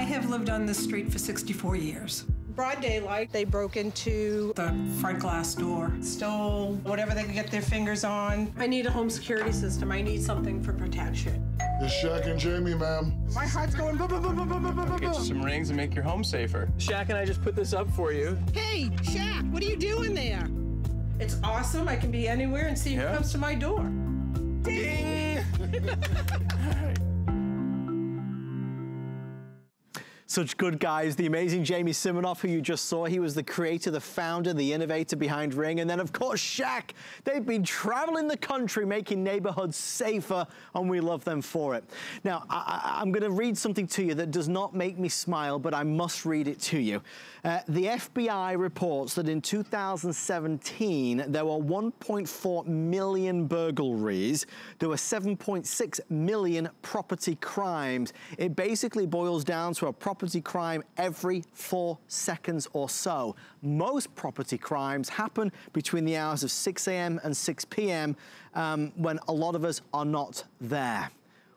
have lived on this street for 64 years. Broad daylight, they broke into The front glass door. stole whatever they could get their fingers on. I need a home security system. I need something for protection. It's Shaq and Jamie, ma'am. My heart's going boom, boom, boom, boom, boom, boom, boom, Get you boom. some rings and make your home safer. Shaq and I just put this up for you. Hey, Shaq, what are you doing there? It's awesome. I can be anywhere and see who comes to my door. Ding! Such good guys. The amazing Jamie Siminoff, who you just saw, he was the creator, the founder, the innovator behind Ring. And then, of course, Shaq. They've been traveling the country, making neighborhoods safer, and we love them for it. Now, I'm going to read something to you that does not make me smile, but I must read it to you. The FBI reports that in 2017, there were 1.4 million burglaries. There were 7.6 million property crimes. It basically boils down to a property crime every 4 seconds or so. Most property crimes happen between the hours of 6 a.m. and 6 p.m. When a lot of us are not there.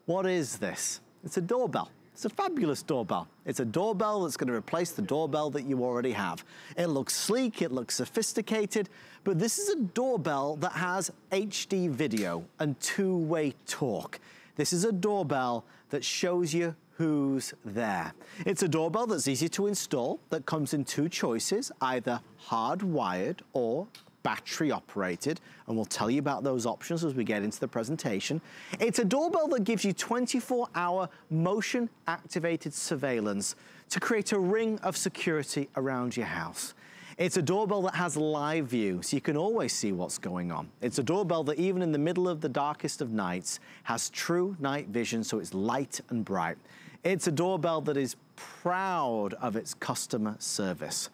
What is this? It's a doorbell. It's a fabulous doorbell. It's a doorbell that's going to replace the doorbell that you already have. It looks sleek, it looks sophisticated, but this is a doorbell that has HD video and two-way talk. This is a doorbell that shows you who's there. It's a doorbell that's easy to install, that comes in 2 choices, either hardwired or battery operated, and we'll tell you about those options as we get into the presentation. It's a doorbell that gives you 24-hour motion activated surveillance to create a ring of security around your house. It's a doorbell that has live view, so you can always see what's going on. It's a doorbell that even in the middle of the darkest of nights has true night vision, so it's light and bright. It's a doorbell that is proud of its customer service.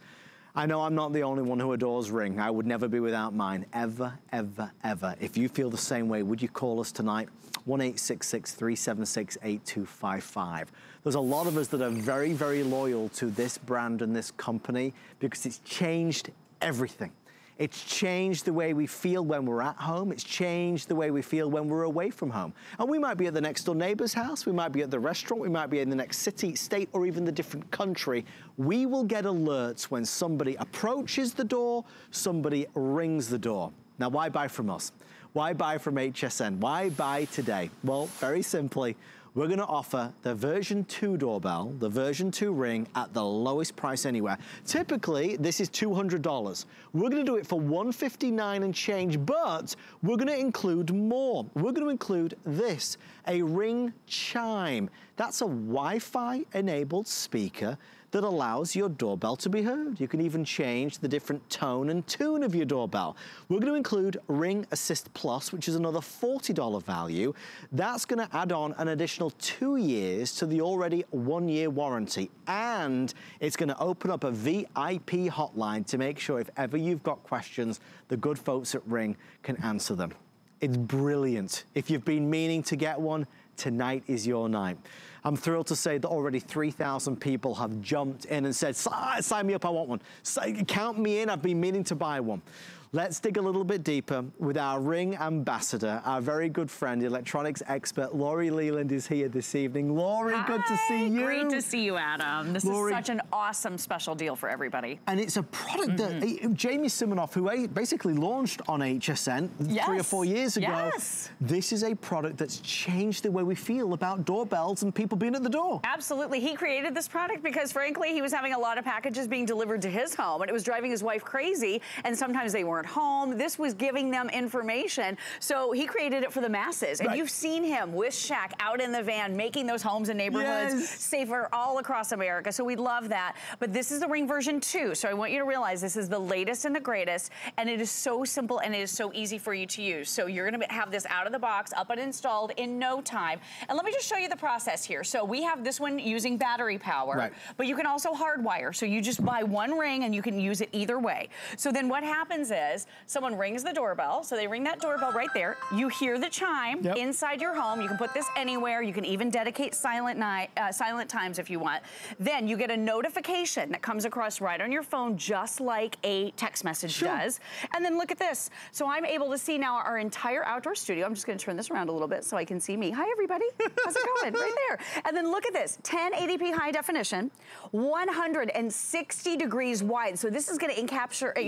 I know I'm not the only one who adores Ring. I would never be without mine, ever, ever, ever. If you feel the same way, would you call us tonight? 1-866-376-8255. There's a lot of us that are very, very loyal to this brand and this company because it's changed everything. It's changed the way we feel when we're at home. It's changed the way we feel when we're away from home. And we might be at the next door neighbor's house. We might be at the restaurant. We might be in the next city, state, or even the different country. We will get alerts when somebody approaches the door, somebody rings the door. Now, why buy from us? Why buy from HSN? Why buy today? Well, very simply, we're gonna offer the version 2 doorbell, the version 2 Ring at the lowest price anywhere. Typically, this is $200. We're gonna do it for $159 and change, but we're gonna include more. We're gonna include this, a Ring Chime. That's a Wi-Fi enabled speaker that allows your doorbell to be heard. You can even change the different tone and tune of your doorbell. We're gonna include Ring Assist Plus, which is another $40 value. That's gonna add on an additional 2 years to the already 1-year warranty. And it's gonna open up a VIP hotline to make sure if ever you've got questions, the good folks at Ring can answer them. It's brilliant. If you've been meaning to get one, tonight is your night. I'm thrilled to say that already 3,000 people have jumped in and said, sign me up, I want one. Count me in, I've been meaning to buy one. Let's dig a little bit deeper with our Ring ambassador, our very good friend, electronics expert, Lori Leland is here this evening. Lori, good to see you. Great to see you, Adam. This is such an awesome special deal for everybody. And it's a product that Jamie Siminoff, who basically launched on HSN 3 or 4 years ago. This is a product that's changed the way we feel about doorbells and people being at the door. Absolutely. He created this product because, frankly, he was having a lot of packages being delivered to his home, and it was driving his wife crazy, and sometimes they weren't home. This was giving them information. So he created it for the masses. And you've seen him with Shaq out in the van making those homes and neighborhoods safer all across America. So we love that. But this is the Ring version 2. So I want you to realize this is the latest and the greatest. And it is so simple and it is so easy for you to use. So you're going to have this out of the box, up and installed in no time. And let me just show you the process here. So we have this one using battery power, but you can also hardwire. So you just buy one ring and you can use it either way. So then what happens does, someone rings the doorbell. So they ring that doorbell right there. You hear the chime inside your home. You can put this anywhere. You can even dedicate silent times if you want. Then you get a notification that comes across right on your phone, just like a text message does. And then look at this. So I'm able to see now our entire outdoor studio. I'm just gonna turn this around a little bit so I can see me. Hi, everybody. How's it going? Right there. And then look at this, 1080p high definition, 160 degrees wide. So this is gonna encapsulate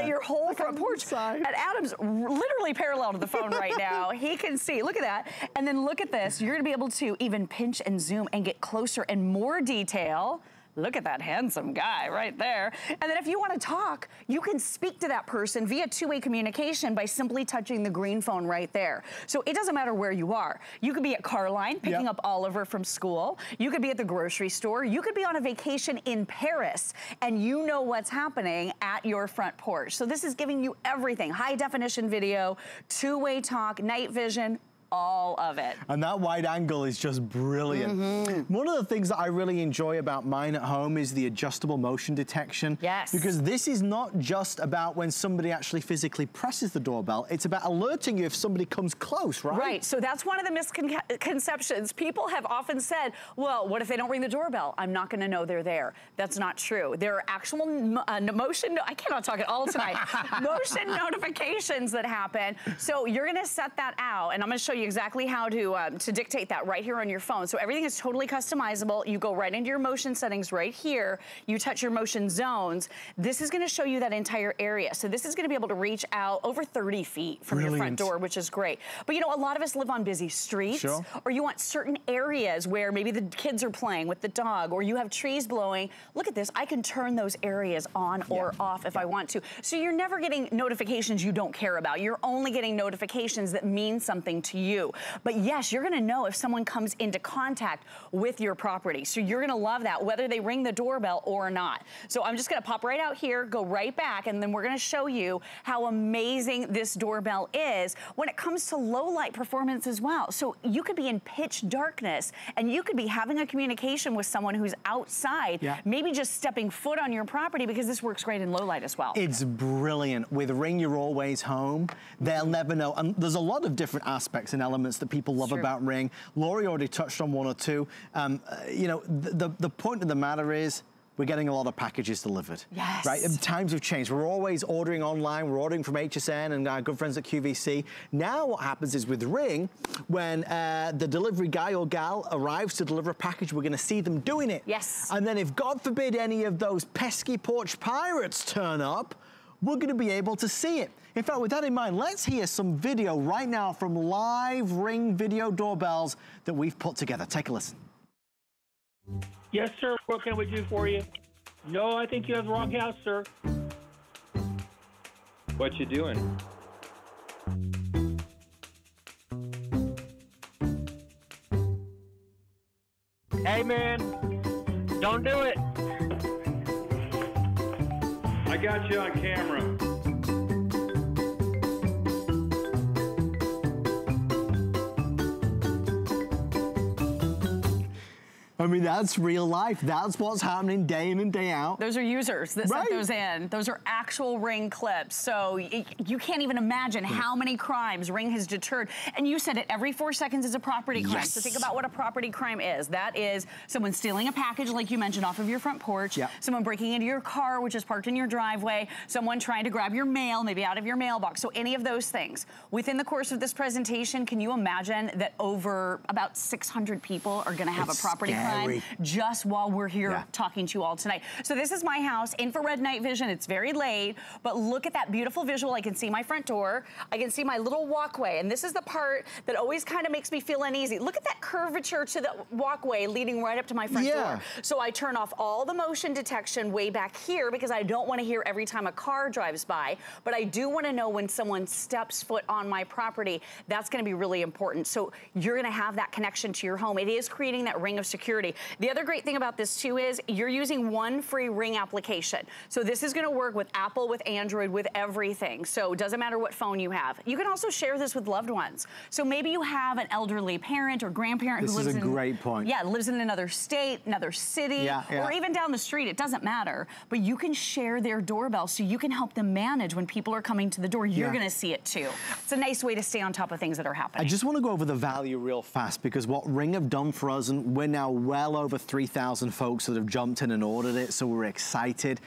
your whole front porch. And Adam's literally parallel to the phone right now. He can see, look at that. And then look at this, you're gonna be able to even pinch and zoom and get closer and more detail. Look at that handsome guy right there. And then if you want to talk, you can speak to that person via two-way communication by simply touching the green phone right there. So it doesn't matter where you are. You could be at Carline picking up Oliver from school. You could be at the grocery store. You could be on a vacation in Paris and you know what's happening at your front porch. So this is giving you everything. High definition video, two-way talk, night vision, all of it. And that wide angle is just brilliant. One of the things that I really enjoy about mine at home is the adjustable motion detection. Yes. Because this is not just about when somebody actually physically presses the doorbell, it's about alerting you if somebody comes close, right? Right, so that's one of the misconceptions. People have often said, well, what if they don't ring the doorbell? I'm not gonna know they're there. That's not true. There are actual motion, I cannot talk at all tonight, motion notifications that happen. So you're gonna set that out, and I'm gonna show you exactly how to dictate that right here on your phone. So everything is totally customizable. You go right into your motion settings right here. You touch your motion zones. This is gonna show you that entire area. So this is gonna be able to reach out over 30 feet from your front door, which is great. But you know, a lot of us live on busy streets, or you want certain areas where maybe the kids are playing with the dog, or you have trees blowing. Look at this, I can turn those areas on or off if I want to. So you're never getting notifications you don't care about. You're only getting notifications that mean something to you. But yes, you're gonna know if someone comes into contact with your property. So you're gonna love that, whether they ring the doorbell or not. So I'm just gonna pop right out here, go right back, and then we're gonna show you how amazing this doorbell is when it comes to low light performance as well. So you could be in pitch darkness and you could be having a communication with someone who's outside, maybe just stepping foot on your property, because this works great in low light as well. It's brilliant. With Ring You're Always Home, they'll never know. And there's a lot of different aspects and elements that people love about Ring. Laurie already touched on one or two. You know, the point of the matter is, we're getting a lot of packages delivered. Yes. Right? And times have changed. We're always ordering online. We're ordering from HSN and our good friends at QVC. Now what happens is with Ring, when the delivery guy or gal arrives to deliver a package, we're gonna see them doing it. Yes. And then if God forbid any of those pesky porch pirates turn up, we're gonna be able to see it. In fact, with that in mind, let's hear some video right now from live Ring video doorbells that we've put together. Take a listen. Yes, sir. What can we do for you? No, I think you have the wrong house, sir. What you doing? Hey, man, don't do it. I got you on camera. I mean, that's real life. That's what's happening day in and day out. Those are users that sent those in. Those are actual Ring clips. So you can't even imagine how many crimes Ring has deterred. And you said it, every 4 seconds is a property crime. Yes. So think about what a property crime is. That is someone stealing a package, like you mentioned, off of your front porch. Someone breaking into your car, which is parked in your driveway. Someone trying to grab your mail, maybe out of your mailbox. So any of those things. Within the course of this presentation, can you imagine that over about 600 people are gonna have a property crime just while we're here talking to you all tonight? So this is my house, infrared night vision. It's very late, but look at that beautiful visual. I can see my front door. I can see my little walkway, and this is the part that always kind of makes me feel uneasy. Look at that curvature to the walkway leading right up to my front door. So I turn off all the motion detection way back here because I don't want to hear every time a car drives by, but I do want to know when someone steps foot on my property. That's going to be really important. So you're going to have that connection to your home. It is creating that ring of security. security. The other great thing about this too is you're using one free Ring application. So this is gonna work with Apple, with Android, with everything. So it doesn't matter what phone you have. You can also share this with loved ones. So maybe you have an elderly parent or grandparent who lives in— This is a great point. Yeah, lives in another state, another city, or even down the street, it doesn't matter. But you can share their doorbell so you can help them manage when people are coming to the door. You're gonna see it too. It's a nice way to stay on top of things that are happening. I just want to go over the value real fast because what Ring have done for us, and we're now well over 3,000 folks that have jumped in and ordered it, so we're excited.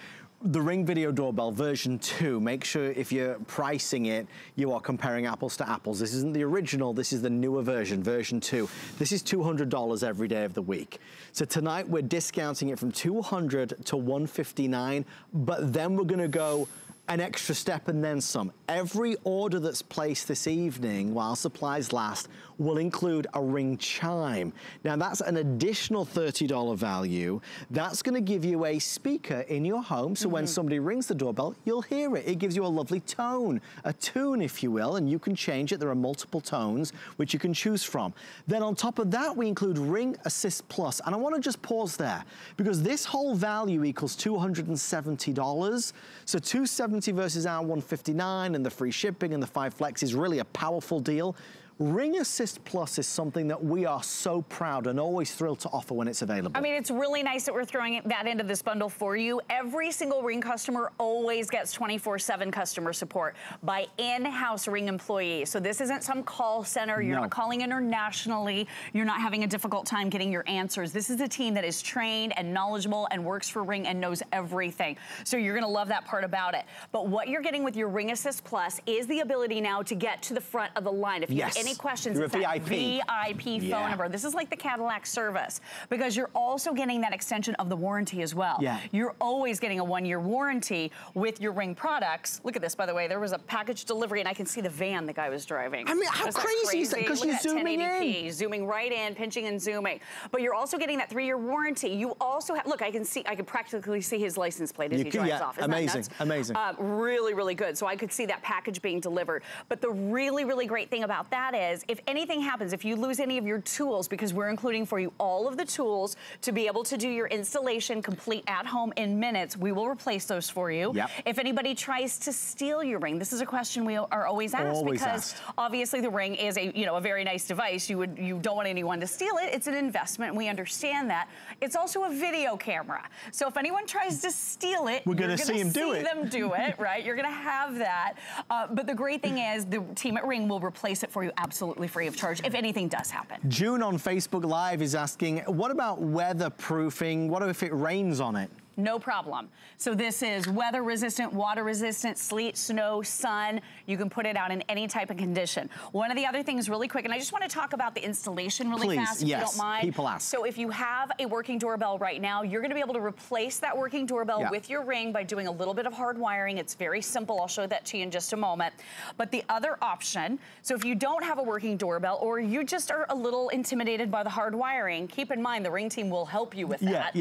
The Ring Video Doorbell version 2, make sure if you're pricing it, you are comparing apples to apples. This isn't the original, this is the newer version, version 2. This is $200 every day of the week. So tonight we're discounting it from $200 to $159, but then we're gonna go an extra step and then some. Every order that's placed this evening while supplies last will include a Ring chime. Now that's an additional $30 value. That's gonna give you a speaker in your home, so when somebody rings the doorbell, you'll hear it. It gives you a lovely tone, a tune if you will, and you can change it. There are multiple tones which you can choose from. Then on top of that, we include Ring Assist Plus, and I wanna just pause there because this whole value equals $270. So $270 versus our $159 and the free shipping and the 5 Flex is really a powerful deal. Ring Assist Plus is something that we are so proud and always thrilled to offer when it's available. I mean, it's really nice that we're throwing that into this bundle for you. Every single Ring customer always gets 24/7 customer support by in-house Ring employees. So this isn't some call center. You're not calling internationally. You're not having a difficult time getting your answers. This is a team that is trained and knowledgeable and works for Ring and knows everything. So you're gonna love that part about it. But what you're getting with your Ring Assist Plus is the ability now to get to the front of the line. If you have any questions, you're it's a that VIP. VIP phone number. This is like the Cadillac service because you're also getting that extension of the warranty as well. You're always getting a 1-year warranty with your Ring products. Look at this, by the way. There was a package delivery and I can see the van the guy was driving. I mean, how crazy is that? Because you're zooming 1080p, in. zooming right in, pinching and zooming. But you're also getting that 3-year warranty. You also have, look, I can practically see his license plate as he drives off. Isn't amazing, that nuts? amazing. Really, really good. So I could see that package being delivered. But the really, really great thing about that is if anything happens, if you lose any of your tools, because we're including for you all of the tools to be able to do your installation complete at home in minutes, we will replace those for you. If anybody tries to steal your Ring, this is a question we are always asked because obviously the Ring is a very nice device. You don't want anyone to steal it. It's an investment. We understand that. It's also a video camera. So if anyone tries to steal it, we're gonna see them do it, right? You're gonna have that. But the great thing is the team at Ring will replace it for you absolutely free of charge if anything does happen. June on Facebook Live is asking, what about weatherproofing? What if it rains on it? No problem. So this is weather resistant, water resistant, sleet, snow, sun. You can put it out in any type of condition. One of the other things really quick, and I just want to talk about the installation really fast, if you don't mind. People ask. So if you have a working doorbell right now, you're going to be able to replace that working doorbell with your Ring by doing a little bit of hard wiring. It's very simple. I'll show that to you in just a moment. But the other option, so if you don't have a working doorbell or you just are a little intimidated by the hard wiring, keep in mind the Ring team will help you with that.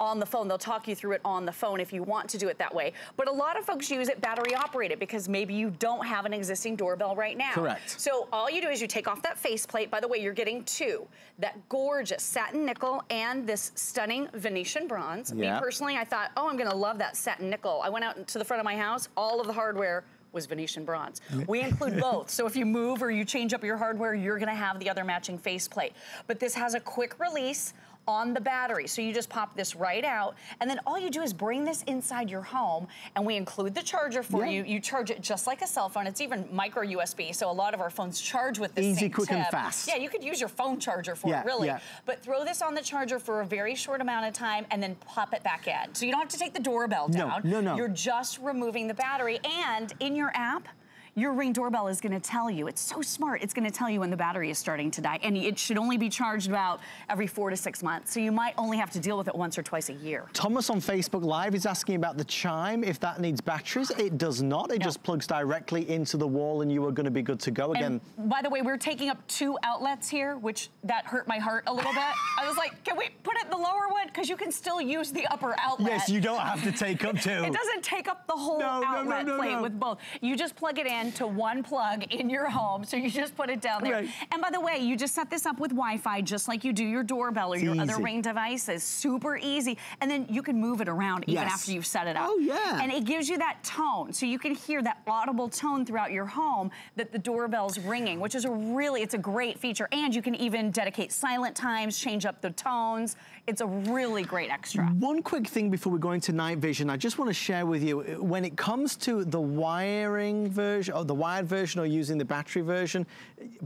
On the phone, they'll talk you through it on the phone if you want to do it that way. But a lot of folks use it battery operated because maybe you don't have an existing doorbell right now. Correct. So all you do is you take off that faceplate. By the way, you're getting 2. That gorgeous satin nickel and this stunning Venetian bronze. Me personally, I thought, oh, I'm gonna love that satin nickel. I went out to the front of my house, all of the hardware was Venetian bronze. We include both. So if you move or you change up your hardware, you're gonna have the other matching faceplate. But this has a quick release on the battery. So you just pop this right out, and then all you do is bring this inside your home, and we include the charger for you. You charge it just like a cell phone. It's even micro USB, so a lot of our phones charge with this easy, quick, and fast. Yeah, you could use your phone charger for it, really. But throw this on the charger for a very short amount of time, and then pop it back in. So you don't have to take the doorbell down. No. You're just removing the battery, and in your app, your Ring doorbell is gonna tell you, it's so smart, it's gonna tell you when the battery is starting to die, and it should only be charged about every 4 to 6 months, so you might only have to deal with it once or twice a year. Thomas on Facebook Live is asking about the chime, if that needs batteries. It does not, it just plugs directly into the wall and you are gonna be good to go again. And by the way, we're taking up 2 outlets here, which that hurt my heart a little bit. I was like, can we put it in the lower one? Because you can still use the upper outlet. Yes, you don't have to take up 2. It doesn't take up the whole outlet plate with both. You just plug it in, into one plug in your home. So you just put it down there. Right. And by the way, you just set this up with Wi-Fi, just like you do your doorbell or your other Ring devices. Super easy. And then you can move it around even after you've set it up. Oh, yeah. And it gives you that tone. So you can hear that audible tone throughout your home that the doorbell's ringing, which is it's a great feature. And you can even dedicate silent times, change up the tones. It's a really great extra. One quick thing before we go into night vision, I just want to share with you, when it comes to the wiring version, or the wired version, or using the battery version,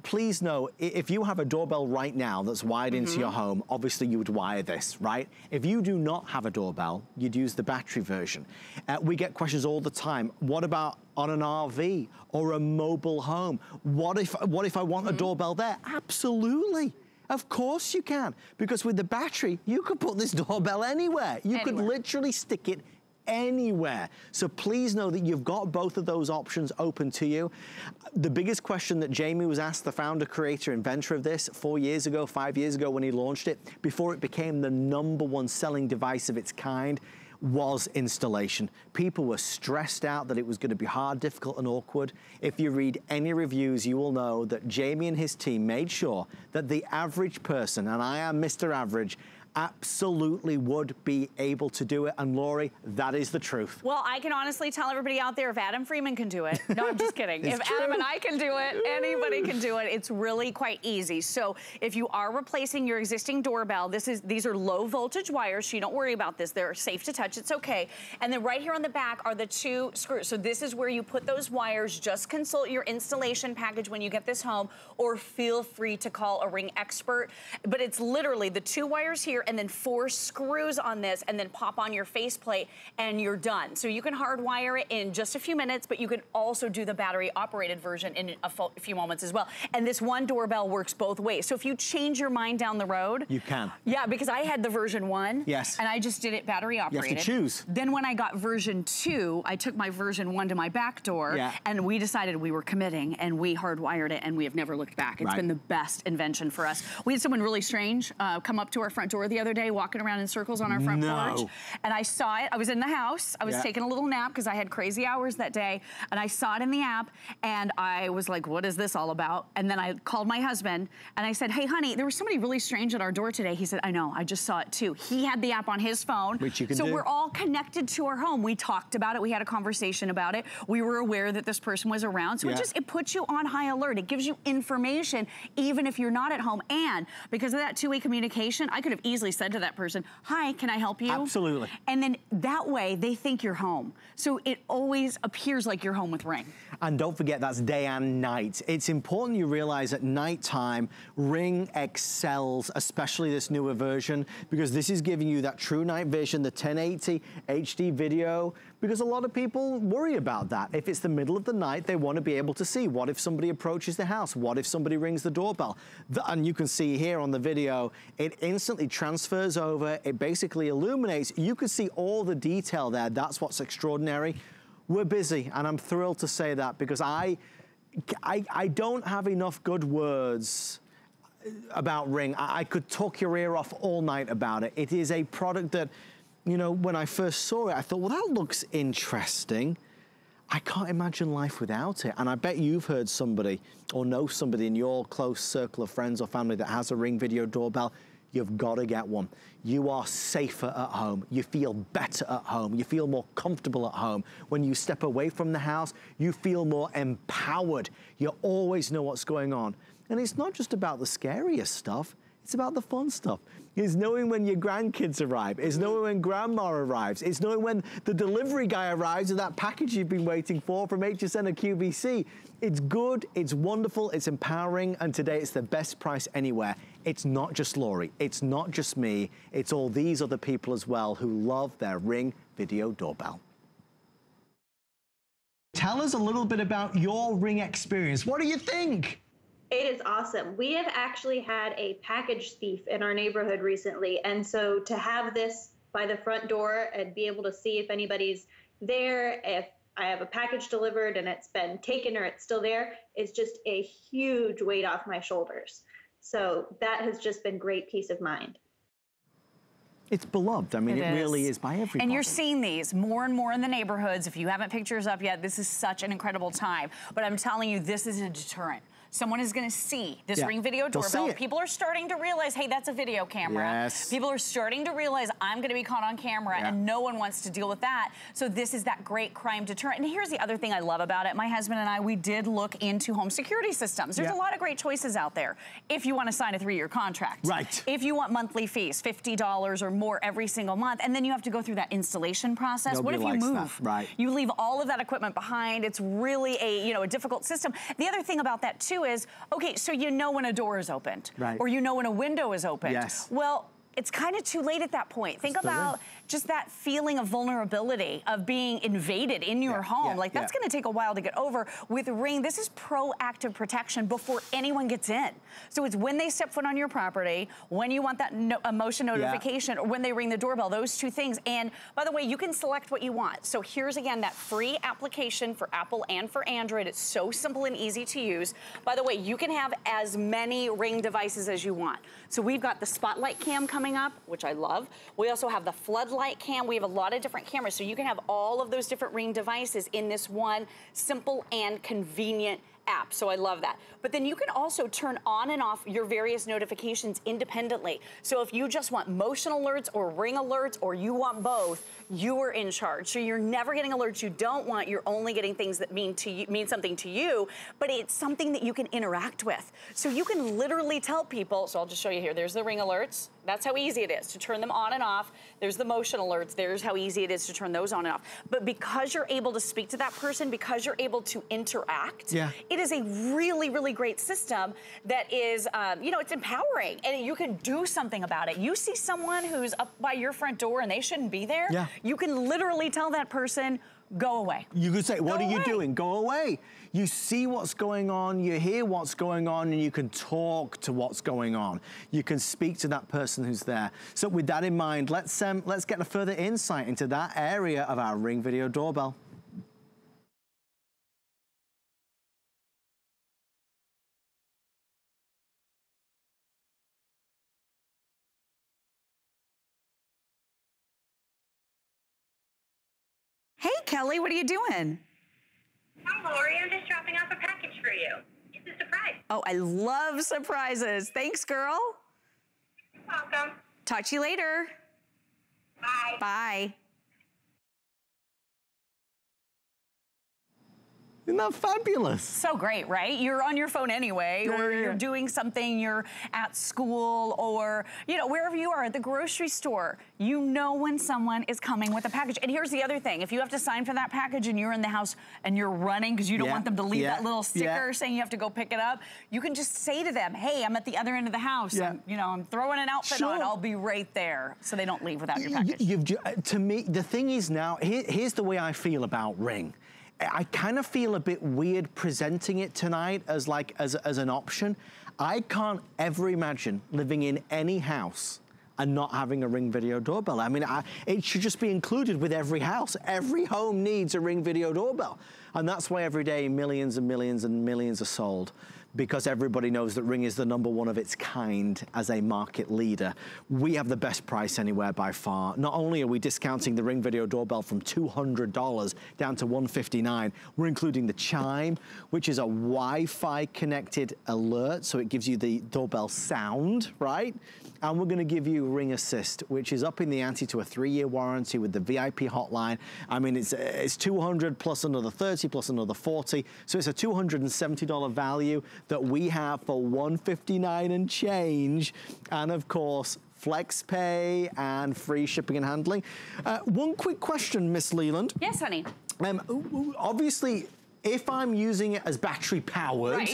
please know, if you have a doorbell right now that's wired into your home, obviously you would wire this, right? If you do not have a doorbell, you'd use the battery version. We get questions all the time. What about on an RV or a mobile home? What if I want a doorbell there? Absolutely. Of course you can, because with the battery, you could put this doorbell anywhere. You could literally stick it anywhere. So please know that you've got both of those options open to you. The biggest question that Jamie was asked, the founder, creator, inventor of this 4 years ago, 5 years ago when he launched it, before it became the #1 selling device of its kind, was installation. People were stressed out that it was going to be hard, difficult, and awkward. If you read any reviews, you will know that Jamie and his team made sure that the average person, and I am Mr. Average, absolutely would be able to do it. And Lori, that is the truth. Well, I can honestly tell everybody out there, if Adam Freeman can do it, no, I'm just kidding. If Adam and I can do it, anybody can do it. It's really quite easy. So if you are replacing your existing doorbell, these are low voltage wires, so you don't worry about this. They're safe to touch, it's okay. And then right here on the back are the 2 screws. So this is where you put those wires. Just consult your installation package when you get this home, or feel free to call a Ring expert. But it's literally the 2 wires here and then 4 screws on this, and then pop on your faceplate and you're done. So you can hardwire it in just a few minutes, but you can also do the battery operated version in a few moments as well. And this one doorbell works both ways. So if you change your mind down the road. You can. Yeah, because I had the version 1. Yes. And I just did it battery operated. You have to choose. Then when I got version 2, I took my version 1 to my back door, and we decided we were committing, and we hardwired it, and we have never looked back. It's been the best invention for us. We had someone really strange come up to our front door the other day, walking around in circles on our front porch. And I saw it. I was in the house. I was taking a little nap because I had crazy hours that day. And I saw it in the app. And I was like, what is this all about? And then I called my husband. And I said, hey, honey, there was somebody really strange at our door today. He said, I know. I just saw it too. He had the app on his phone. Which you can do. So we're all connected to our home. We talked about it. We had a conversation about it. We were aware that this person was around. So it puts you on high alert. It gives you information even if you're not at home. And because of that two-way communication, I could have easily said to that person, hi, can I help you? Absolutely. And then that way they think you're home. So it always appears like you're home with Ring. And don't forget, that's day and night. It's important you realize at nighttime, Ring excels, especially this newer version, because this is giving you that true night vision, the 1080 HD video, because a lot of people worry about that. If it's the middle of the night, they want to be able to see. What if somebody approaches the house? What if somebody rings the doorbell? And you can see here on the video, it instantly transfers over. It basically illuminates. You can see all the detail there. That's what's extraordinary. We're busy, and I'm thrilled to say that, because I don't have enough good words about Ring. I could talk your ear off all night about it. It is a product that, you know, when I first saw it, I thought, well, that looks interesting. I can't imagine life without it. And I bet you've heard somebody or know somebody in your close circle of friends or family that has a Ring video doorbell. You've got to get one. You are safer at home. You feel better at home. You feel more comfortable at home. When you step away from the house, you feel more empowered. You always know what's going on. And it's not just about the scariest stuff. It's about the fun stuff. It's knowing when your grandkids arrive. It's knowing when grandma arrives. It's knowing when the delivery guy arrives with that package you've been waiting for from HSN or QVC. It's good, it's wonderful, it's empowering, and today it's the best price anywhere. It's not just Lori, it's not just me, it's all these other people as well who love their Ring video doorbell. Tell us a little bit about your Ring experience. What do you think? It is awesome. We have actually had a package thief in our neighborhood recently. And so to have this by the front door and be able to see if anybody's there, if I have a package delivered and it's been taken or it's still there, is just a huge weight off my shoulders. So that has just been great peace of mind. It's beloved. I mean, it really is by everybody. And you're seeing these more and more in the neighborhoods. If you haven't pictures up yet, this is such an incredible time. But I'm telling you, this is a deterrent. Someone is going to see this Ring video doorbell. People are starting to realize, hey, that's a video camera. Yes. People are starting to realize I'm going to be caught on camera, and no one wants to deal with that. So this is that great crime deterrent. And here's the other thing I love about it. My husband and I, we did look into home security systems. There's a lot of great choices out there. If you want to sign a 3-year contract. Right. If you want monthly fees, $50 or more every single month, and then you have to go through that installation process. Nobody what if you move? That. Right. You leave all of that equipment behind. It's really a difficult system. The other thing about that too is, okay, so you know when a door is opened, or you know when a window is opened. Yes. Well, it's kind of too late at that point. Think about just that feeling of vulnerability, of being invaded in your home. Like, that's gonna take a while to get over. With Ring, this is proactive protection before anyone gets in. So it's when they step foot on your property, when you want that motion notification, or when they ring the doorbell, those two things. And by the way, you can select what you want. So here's again that free application for Apple and for Android. It's so simple and easy to use. By the way, you can have as many Ring devices as you want. So we've got the Spotlight Cam coming up, which I love. We also have the Floodlight Cam. We have a lot of different cameras, so you can have all of those different Ring devices in this one simple and convenient app. So I love that. But then you can also turn on and off your various notifications independently. So if you just want motion alerts or Ring alerts, or you want both, you are in charge. So you're never getting alerts you don't want. You're only getting things that mean something to you, but it's something that you can interact with. So you can literally tell people, so I'll just show you here. There's the Ring alerts. That's how easy it is to turn them on and off. There's the motion alerts. There's how easy it is to turn those on and off. But because you're able to speak to that person, because you're able to interact, it is a really, really great system that is, it's empowering, and you can do something about it. You see someone who's up by your front door and they shouldn't be there, you can literally tell that person, go away. You could say, what are you doing? Go away. You see what's going on, you hear what's going on, and you can talk to what's going on. You can speak to that person who's there. So with that in mind, let's get a further insight into that area of our Ring video doorbell. Hey, Kelly, what are you doing? Hi, Lori. I'm just dropping off a package for you. It's a surprise. Oh, I love surprises. Thanks, girl. You're welcome. Talk to you later. Bye. Bye. Isn't that fabulous? So great, right? You're on your phone anyway, or you're doing something, you're at school, or, wherever you are, at the grocery store. You know when someone is coming with a package. And here's the other thing. If you have to sign for that package and you're in the house and you're running because you don't want them to leave that little sticker saying you have to go pick it up, you can just say to them, hey, I'm at the other end of the house. I'm throwing an outfit on. I'll be right there. So they don't leave without your package. To me, the thing is now, here's the way I feel about Ring. I kind of feel a bit weird presenting it tonight as an option. I can't ever imagine living in any house and not having a Ring video doorbell. I mean, it should just be included with every house. Every home needs a Ring video doorbell. And that's why every day millions and millions and millions are sold, because everybody knows that Ring is the #1 of its kind as a market leader. We have the best price anywhere by far. Not only are we discounting the Ring video doorbell from $200 down to $159, we're including the chime, which is a Wi-Fi connected alert, so it gives you the doorbell sound, right? And we're gonna give you Ring Assist, which is upping the ante to a 3-year warranty with the VIP hotline. I mean, it's 200 plus another 30 plus another 40, so it's a $270 value that we have for $159 and change, and of course, flex pay and free shipping and handling. One quick question, Miss Leland. Yes, honey. Obviously, if I'm using it as battery powered,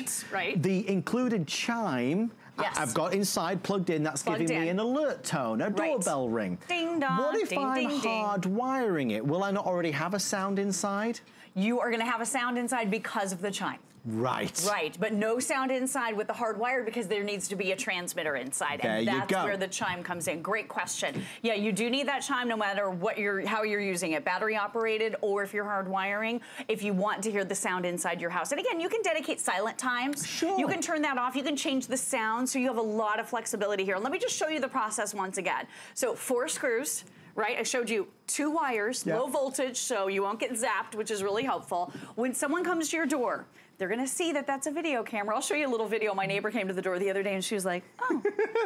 the included chime, I've got inside plugged in, that's giving me an alert tone, a doorbell ring. Ding dong, what if I'm hardwiring it? Will I not already have a sound inside? You are gonna have a sound inside because of the chime. Right. Right, but no sound inside with the hardwired because there needs to be a transmitter inside. There and you that's go. where the chime comes in. Great question. Yeah, you do need that chime no matter how you're using it, battery operated or if you're hardwiring, if you want to hear the sound inside your house. And again, you can dedicate silent times. Sure. You can turn that off. You can change the sound, so you have a lot of flexibility here. Let me just show you the process once again. So 4 screws. Right, I showed you 2 wires, low voltage, so you won't get zapped, which is really helpful. When someone comes to your door, they're gonna see that that's a video camera. I'll show you a little video. My neighbor came to the door the other day and she was like, oh,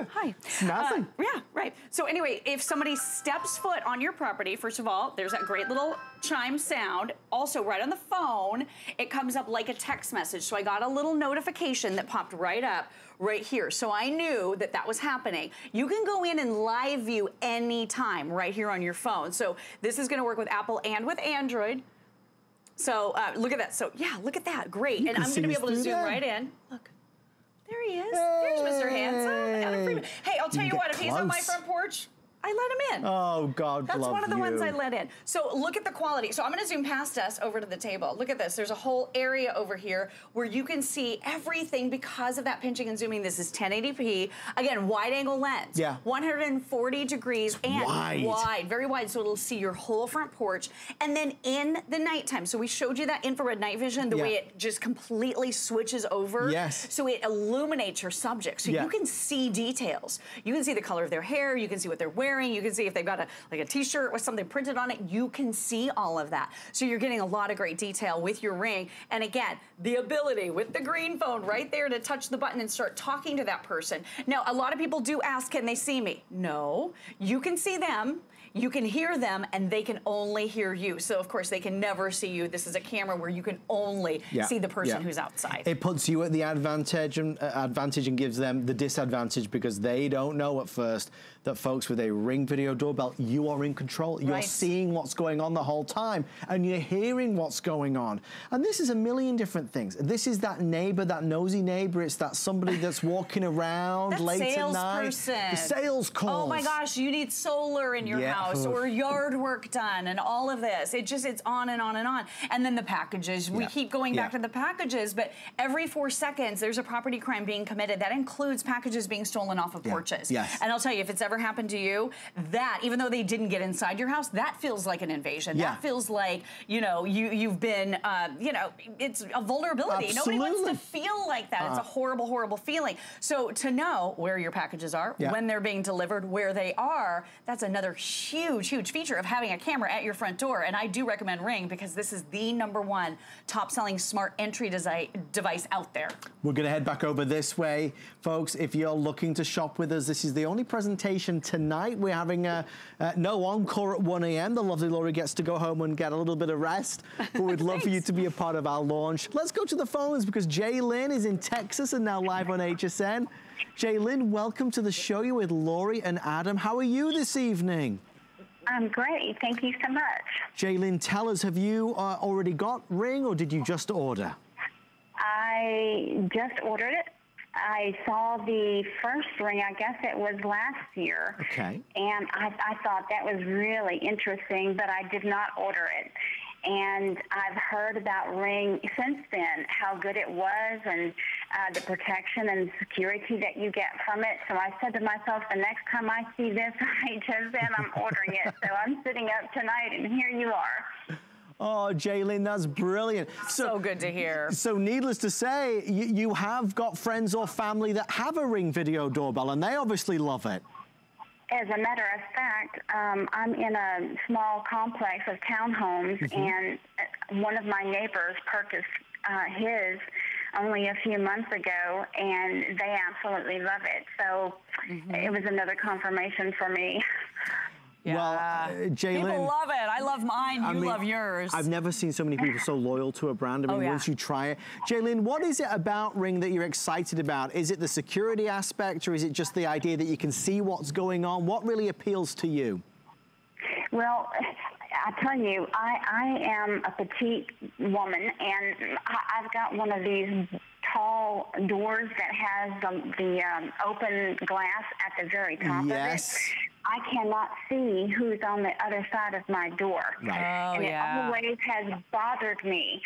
hi. Nothing. Yeah, right. So anyway, if somebody steps foot on your property, first of all, there's that great little chime sound. Also, right on the phone, it comes up like a text message. So I got a little notification that popped right up right here. So I knew that that was happening. You can go in and live view anytime right here on your phone. So this is gonna work with Apple and with Android. So look at that. So yeah, look at that. Great. And I'm going to be able to zoom right in. Look. There he is. There's Mr. Handsome. Adam Freeman. Hey, I'll tell you what, if he's on my front porch, I let him in. Oh, God, That's one of the ones I let in. So look at the quality. So I'm gonna zoom past us over to the table. Look at this. There's a whole area over here where you can see everything because of that pinching and zooming. This is 1080p. Again, wide angle lens. Yeah. 140 degrees and wide, very wide. So it'll see your whole front porch. And then in the nighttime, so we showed you that infrared night vision, the way it just completely switches over. Yes. So it illuminates your subject. So you can see details. You can see the color of their hair. You can see what they're wearing. You can see if they've got a t-shirt with something printed on it. You can see all of that. So you're getting a lot of great detail with your Ring. And again, the ability with the green phone right there to touch the button and start talking to that person. Now, a lot of people do ask, can they see me? No, you can see them. You can hear them, and they can only hear you. So, of course, they can never see you. This is a camera where you can only see the person who's outside. It puts you at the advantage and gives them the disadvantage because they don't know at first that, folks, with a Ring video doorbell, you are in control. You're seeing what's going on the whole time, and you're hearing what's going on. And this is a million different things. This is that neighbor, that nosy neighbor. It's that somebody that's walking around late at night. The sales calls. Oh, my gosh, you need solar in your house. Or yard work done and all of this. It's on and on and on. And then the packages. We keep going back to the packages, but every 4 seconds there's a property crime being committed. That includes packages being stolen off of porches. And I'll tell you, if it's ever happened to you, that, even though they didn't get inside your house, that feels like an invasion. That feels like, you know, you've been, you know, it's a vulnerability. Absolutely. Nobody wants to feel like that. It's a horrible, horrible feeling. So to know where your packages are, when they're being delivered, where they are, that's another huge feature of having a camera at your front door. And I do recommend Ring because this is the #1 top-selling smart entry device out there. We're going to head back over this way. Folks, if you're looking to shop with us, this is the only presentation tonight. We're having no encore at 1 a.m. The lovely Laurie gets to go home and get a little bit of rest. But we'd love for you to be a part of our launch. Let's go to the phones because Jaylyn is in Texas and now live on HSN. Jaylyn, welcome to the show. You're with Laurie and Adam. How are you this evening? I'm great. Thank you so much. Jaylyn, tell us, have you already got Ring or did you just order? I just ordered it. I saw the first Ring, I guess it was last year. Okay. And I thought that was really interesting, but I did not order it. And I've heard about Ring since then, how good it was and the protection and security that you get from it. So I said to myself, the next time I see this on HSN, I'm ordering it. So I'm sitting up tonight, and here you are. Oh, Jaylyn, that's brilliant. So good to hear. So needless to say, you have got friends or family that have a Ring video doorbell, and they obviously love it. As a matter of fact, I'm in a small complex of townhomes, and one of my neighbors purchased his only a few months ago, and they absolutely love it. So it was another confirmation for me. Yeah. Well, Jaylyn, people love it. I love mine. You love yours. I've never seen so many people so loyal to a brand. I mean, once you try it. Jaylyn, what is it about Ring that you're excited about? Is it the security aspect, or is it just the idea that you can see what's going on? What really appeals to you? Well, I tell you, I am a petite woman, and I've got one of these tall doors that has the open glass at the very top of it. I cannot see who's on the other side of my door. Right. And it always has bothered me.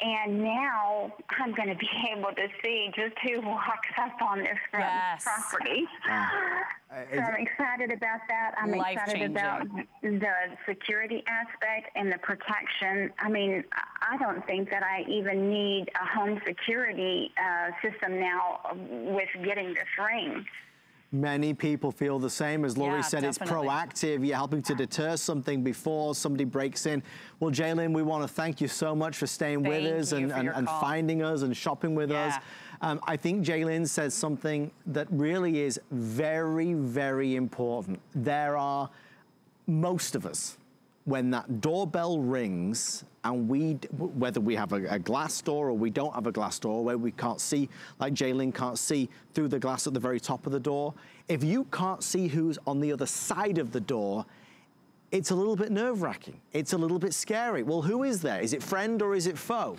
And now I'm going to be able to see just who walks up on this front property. So I'm excited about that. I'm excited about the security aspect and the protection. I mean, I don't think that I even need a home security system now with getting this ring. Many people feel the same. As Lori said, definitely. It's proactive. You're helping to deter something before somebody breaks in. Well, Jaylin, we want to thank you so much for staying with us and finding us and shopping with us. I think Jaylin says something that really is very, very important. There are, most of us, when that doorbell rings and whether we have a glass door or we don't have a glass door, where we can't see, like Jaylin can't see through the glass at the very top of the door, if you can't see who's on the other side of the door, it's a little bit nerve-wracking. It's a little bit scary. Well, who is there? Is it friend or is it foe?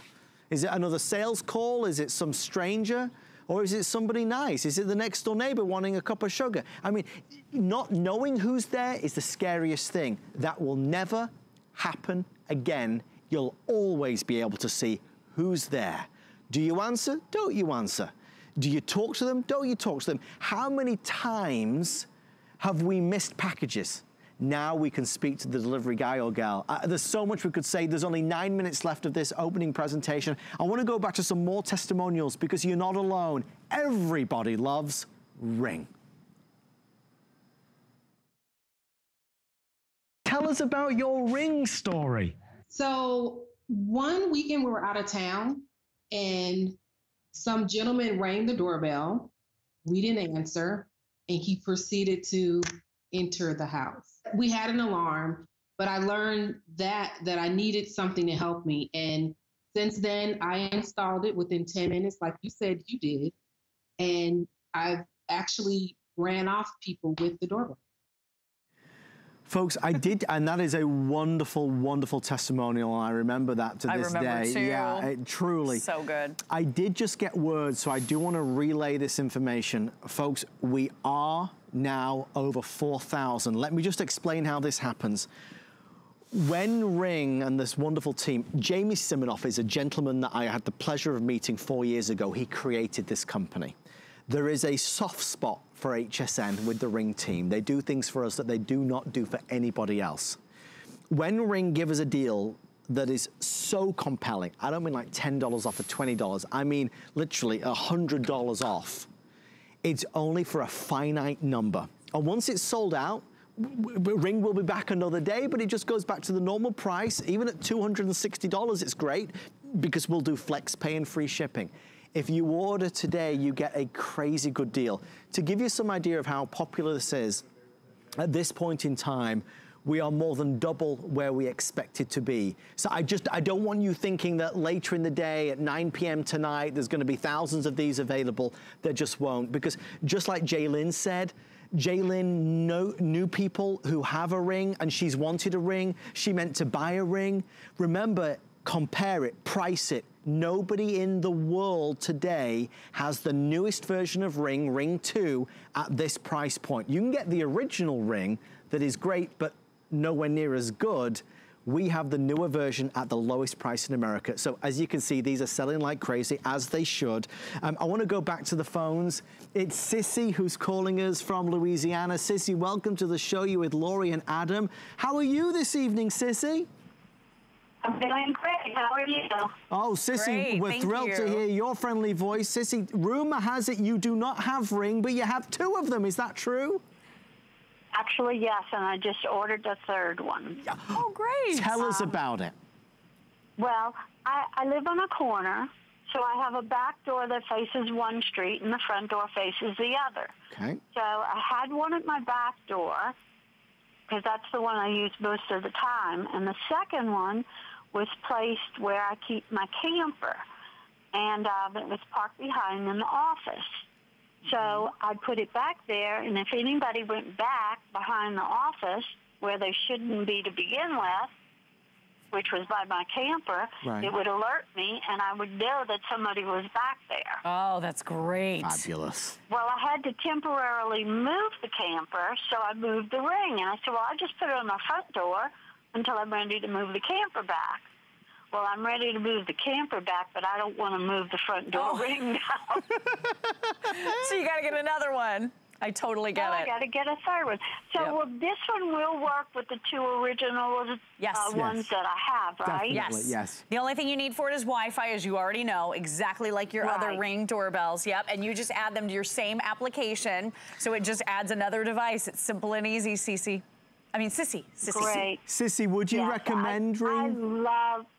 Is it another sales call? Is it some stranger? Or is it somebody nice? Is it the next door neighbor wanting a cup of sugar? I mean, not knowing who's there is the scariest thing. That will never happen again. You'll always be able to see who's there. Do you answer? Don't you answer? Do you talk to them? Don't you talk to them? How many times have we missed packages? Now we can speak to the delivery guy or gal. There's so much we could say. There's only 9 minutes left of this opening presentation. I want to go back to some more testimonials because you're not alone. Everybody loves Ring. Tell us about your Ring story. So one weekend we were out of town and some gentleman rang the doorbell. We didn't answer and he proceeded to enter the house. We had an alarm, but I learned that I needed something to help me. And since then I installed it within 10 minutes, like you said you did. And I've actually ran off people with the doorbell. Folks, I did, and that is a wonderful, wonderful testimonial. I remember that to this day. I remember too. Yeah, truly. So good. I did just get word, so I do want to relay this information. Folks, we are now over 4,000. Let me just explain how this happens. When Ring and this wonderful team, Jamie Siminoff is a gentleman that I had the pleasure of meeting 4 years ago. He created this company. There is a soft spot for HSN with the Ring team. They do things for us that they do not do for anybody else. When Ring give us a deal that is so compelling, I don't mean like $10 off of $20, I mean literally $100 off. It's only for a finite number. And once it's sold out, Ring will be back another day, but it just goes back to the normal price. Even at $260, it's great because we'll do flex pay and free shipping. If you order today, you get a crazy good deal. To give you some idea of how popular this is, at this point in time, we are more than double where we expected to be. So I don't want you thinking that later in the day at 9 p.m. tonight, there's gonna be thousands of these available. There just won't, because just like Jaylin said, Jaylin knew people who have a Ring and she's wanted a Ring. She meant to buy a Ring. Remember, compare it, price it. Nobody in the world today has the newest version of Ring, Ring 2, at this price point. You can get the original Ring that is great, but nowhere near as good. We have the newer version at the lowest price in America. So as you can see, these are selling like crazy, as they should. I want to go back to the phones. It's Sissy who's calling us from Louisiana. Sissy, welcome to the show. You're with Lori and Adam. How are you this evening, Sissy? I'm feeling great. How are you? Oh, Sissy, Great, we're thrilled to hear your friendly voice. Sissy, rumor has it you do not have Ring, but you have 2 of them. Is that true? Actually, yes, and I just ordered the 3rd one. Oh, great. Tell us about it. Well, I live on a corner, so I have a back door that faces one street and the front door faces the other. Okay. So I had one at my back door because that's the one I use most of the time, and the second one was placed where I keep my camper, and it was parked behind in the office. So I put it back there, and if anybody went back behind the office where they shouldn't be to begin with, which was by my camper, it would alert me, and I would know that somebody was back there. Oh, that's great. Fabulous. Well, I had to temporarily move the camper, so I moved the Ring. And I said, well, I'll just put it on my front door until I'm ready to move the camper back. well, I'm ready to move the camper back, but I don't want to move the front door ring now. So you got to get another one. I totally get it. I got to get a third one. So well, this one will work with the two original ones that I have, right? Definitely, yes. The only thing you need for it is Wi-Fi, as you already know, exactly like your other Ring doorbells. Yep, and you just add them to your same application, so it just adds another device. It's simple and easy, Sissy. Great. Sissy, would you recommend Ring?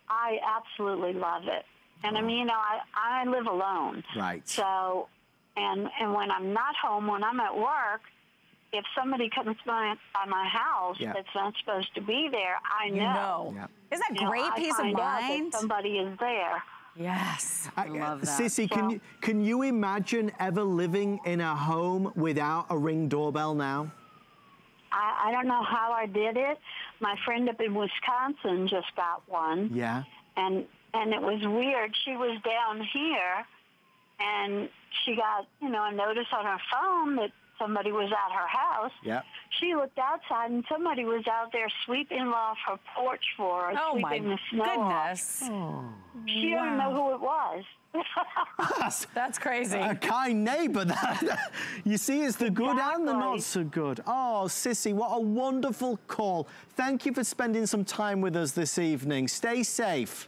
I absolutely love it. And I mean, I live alone. Right. So, and when I'm not home, when I'm at work, if somebody comes by my house that's not supposed to be there, I know. Yeah. Isn't that great peace of mind? That somebody is there. Yes, I love that. Sissy, can you imagine ever living in a home without a Ring doorbell now? I don't know how I did it. My friend up in Wisconsin just got one. Yeah. And it was weird. She was down here, and she got, a notice on her phone that somebody was at her house. Yeah. She looked outside, and somebody was out there sweeping off her porch for her, sweeping the snow off. Oh, she didn't know who it was. That's crazy. A kind neighbor. You see, it's the good and the not so good. Oh, Sissy, what a wonderful call. Thank you for spending some time with us this evening. Stay safe.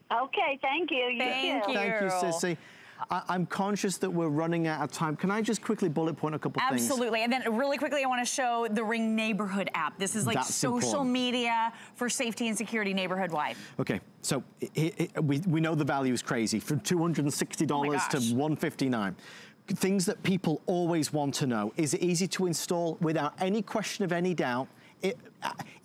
Okay, thank you. Thank you. Thank you, Sissy. I'm conscious that we're running out of time. Can I just quickly bullet point a couple things? Absolutely. And then really quickly, I want to show the Ring Neighborhood app. This is like social media for safety and security neighborhood-wide. Okay, so we know the value is crazy, from $260 to $159. Things that people always want to know. Is it easy to install? Without any question of any doubt.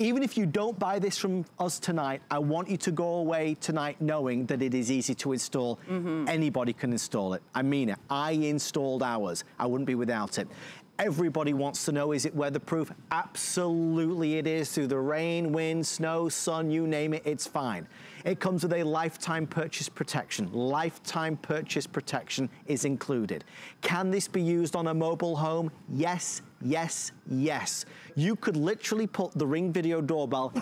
Even if you don't buy this from us tonight, I want you to go away tonight knowing that it is easy to install. Anybody can install it. I mean it. I installed ours. I wouldn't be without it. Everybody wants to know, is it weatherproof? Absolutely it is. Through the rain, wind, snow, sun, you name it, it's fine. It comes with a lifetime purchase protection. Lifetime purchase protection is included. Can this be used on a mobile home? Yes, yes, yes. You could literally put the Ring video doorbell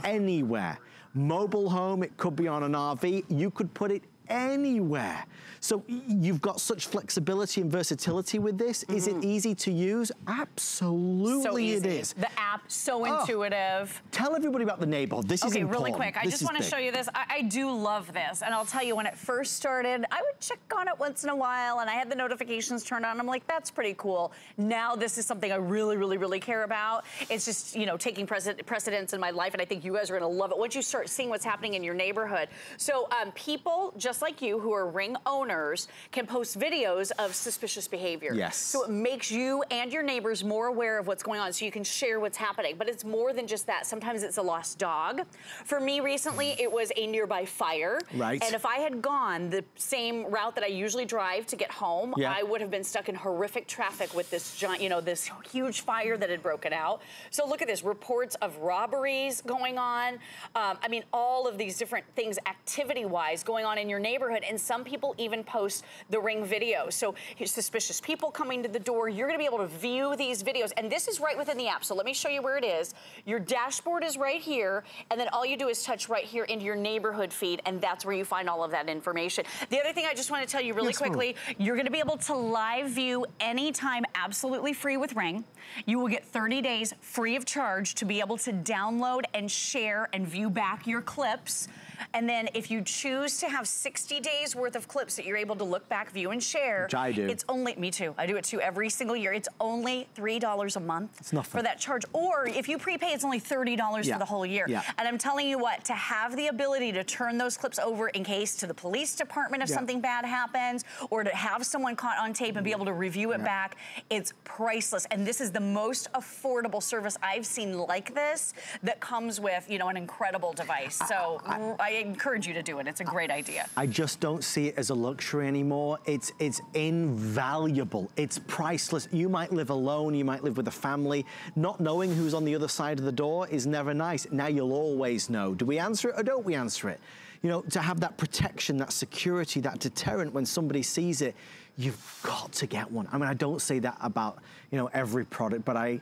anywhere. Mobile home, it could be on an RV. You could put it anywhere. So you've got such flexibility and versatility with this. Is it easy to use? Absolutely it is. The app, so intuitive. Tell everybody about the neighborhood. This is important. Okay, really quick. I just want to show you this. I do love this. And I'll tell you, when it first started, I would check on it once in a while, and I had the notifications turned on. I'm like, that's pretty cool. Now this is something I really, really, really care about. It's just, taking precedence in my life, and I think you guys are going to love it once you start seeing what's happening in your neighborhood. So people just like you who are Ring owners can post videos of suspicious behavior. Yes. So it makes you and your neighbors more aware of what's going on, so you can share what's happening. But it's more than just that. Sometimes it's a lost dog. For me recently, it was a nearby fire. Right. And if I had gone the same route that I usually drive to get home, I would have been stuck in horrific traffic with this giant, this huge fire that had broken out. So look at this, reports of robberies going on. I mean, all of these different things activity-wise going on in your neighborhood. And some people even post the Ring video. So suspicious people coming to the door, you're going to be able to view these videos. And this is right within the app. So let me show you where it is. Your dashboard is right here. And then all you do is touch right here into your neighborhood feed. And that's where you find all of that information. The other thing I just want to tell you really quickly, you're going to be able to live view anytime, absolutely free with Ring. You will get 30 days free of charge to be able to download and share and view back your clips. And then if you choose to have 60 days worth of clips that you're able to look back, view, and share. Which I do. It's only, me too. I do it too every single year. It's only $3 a month it's nothing. For that charge. Or if you prepay, it's only $30 for the whole year. And I'm telling you what, to have the ability to turn those clips over in case to the police department if something bad happens, or to have someone caught on tape and be able to review it back, it's priceless. And this is the most affordable service I've seen like this that comes with, an incredible device. So I encourage you to do it. It's a great idea. I just don't see it as a luxury anymore. It's invaluable. It's priceless. You might live alone. You might live with a family. Not knowing who's on the other side of the door is never nice. Now you'll always know. Do we answer it or don't we answer it? To have that protection, that security, that deterrent when somebody sees it, you've got to get one. I mean, I don't say that about, every product, but I,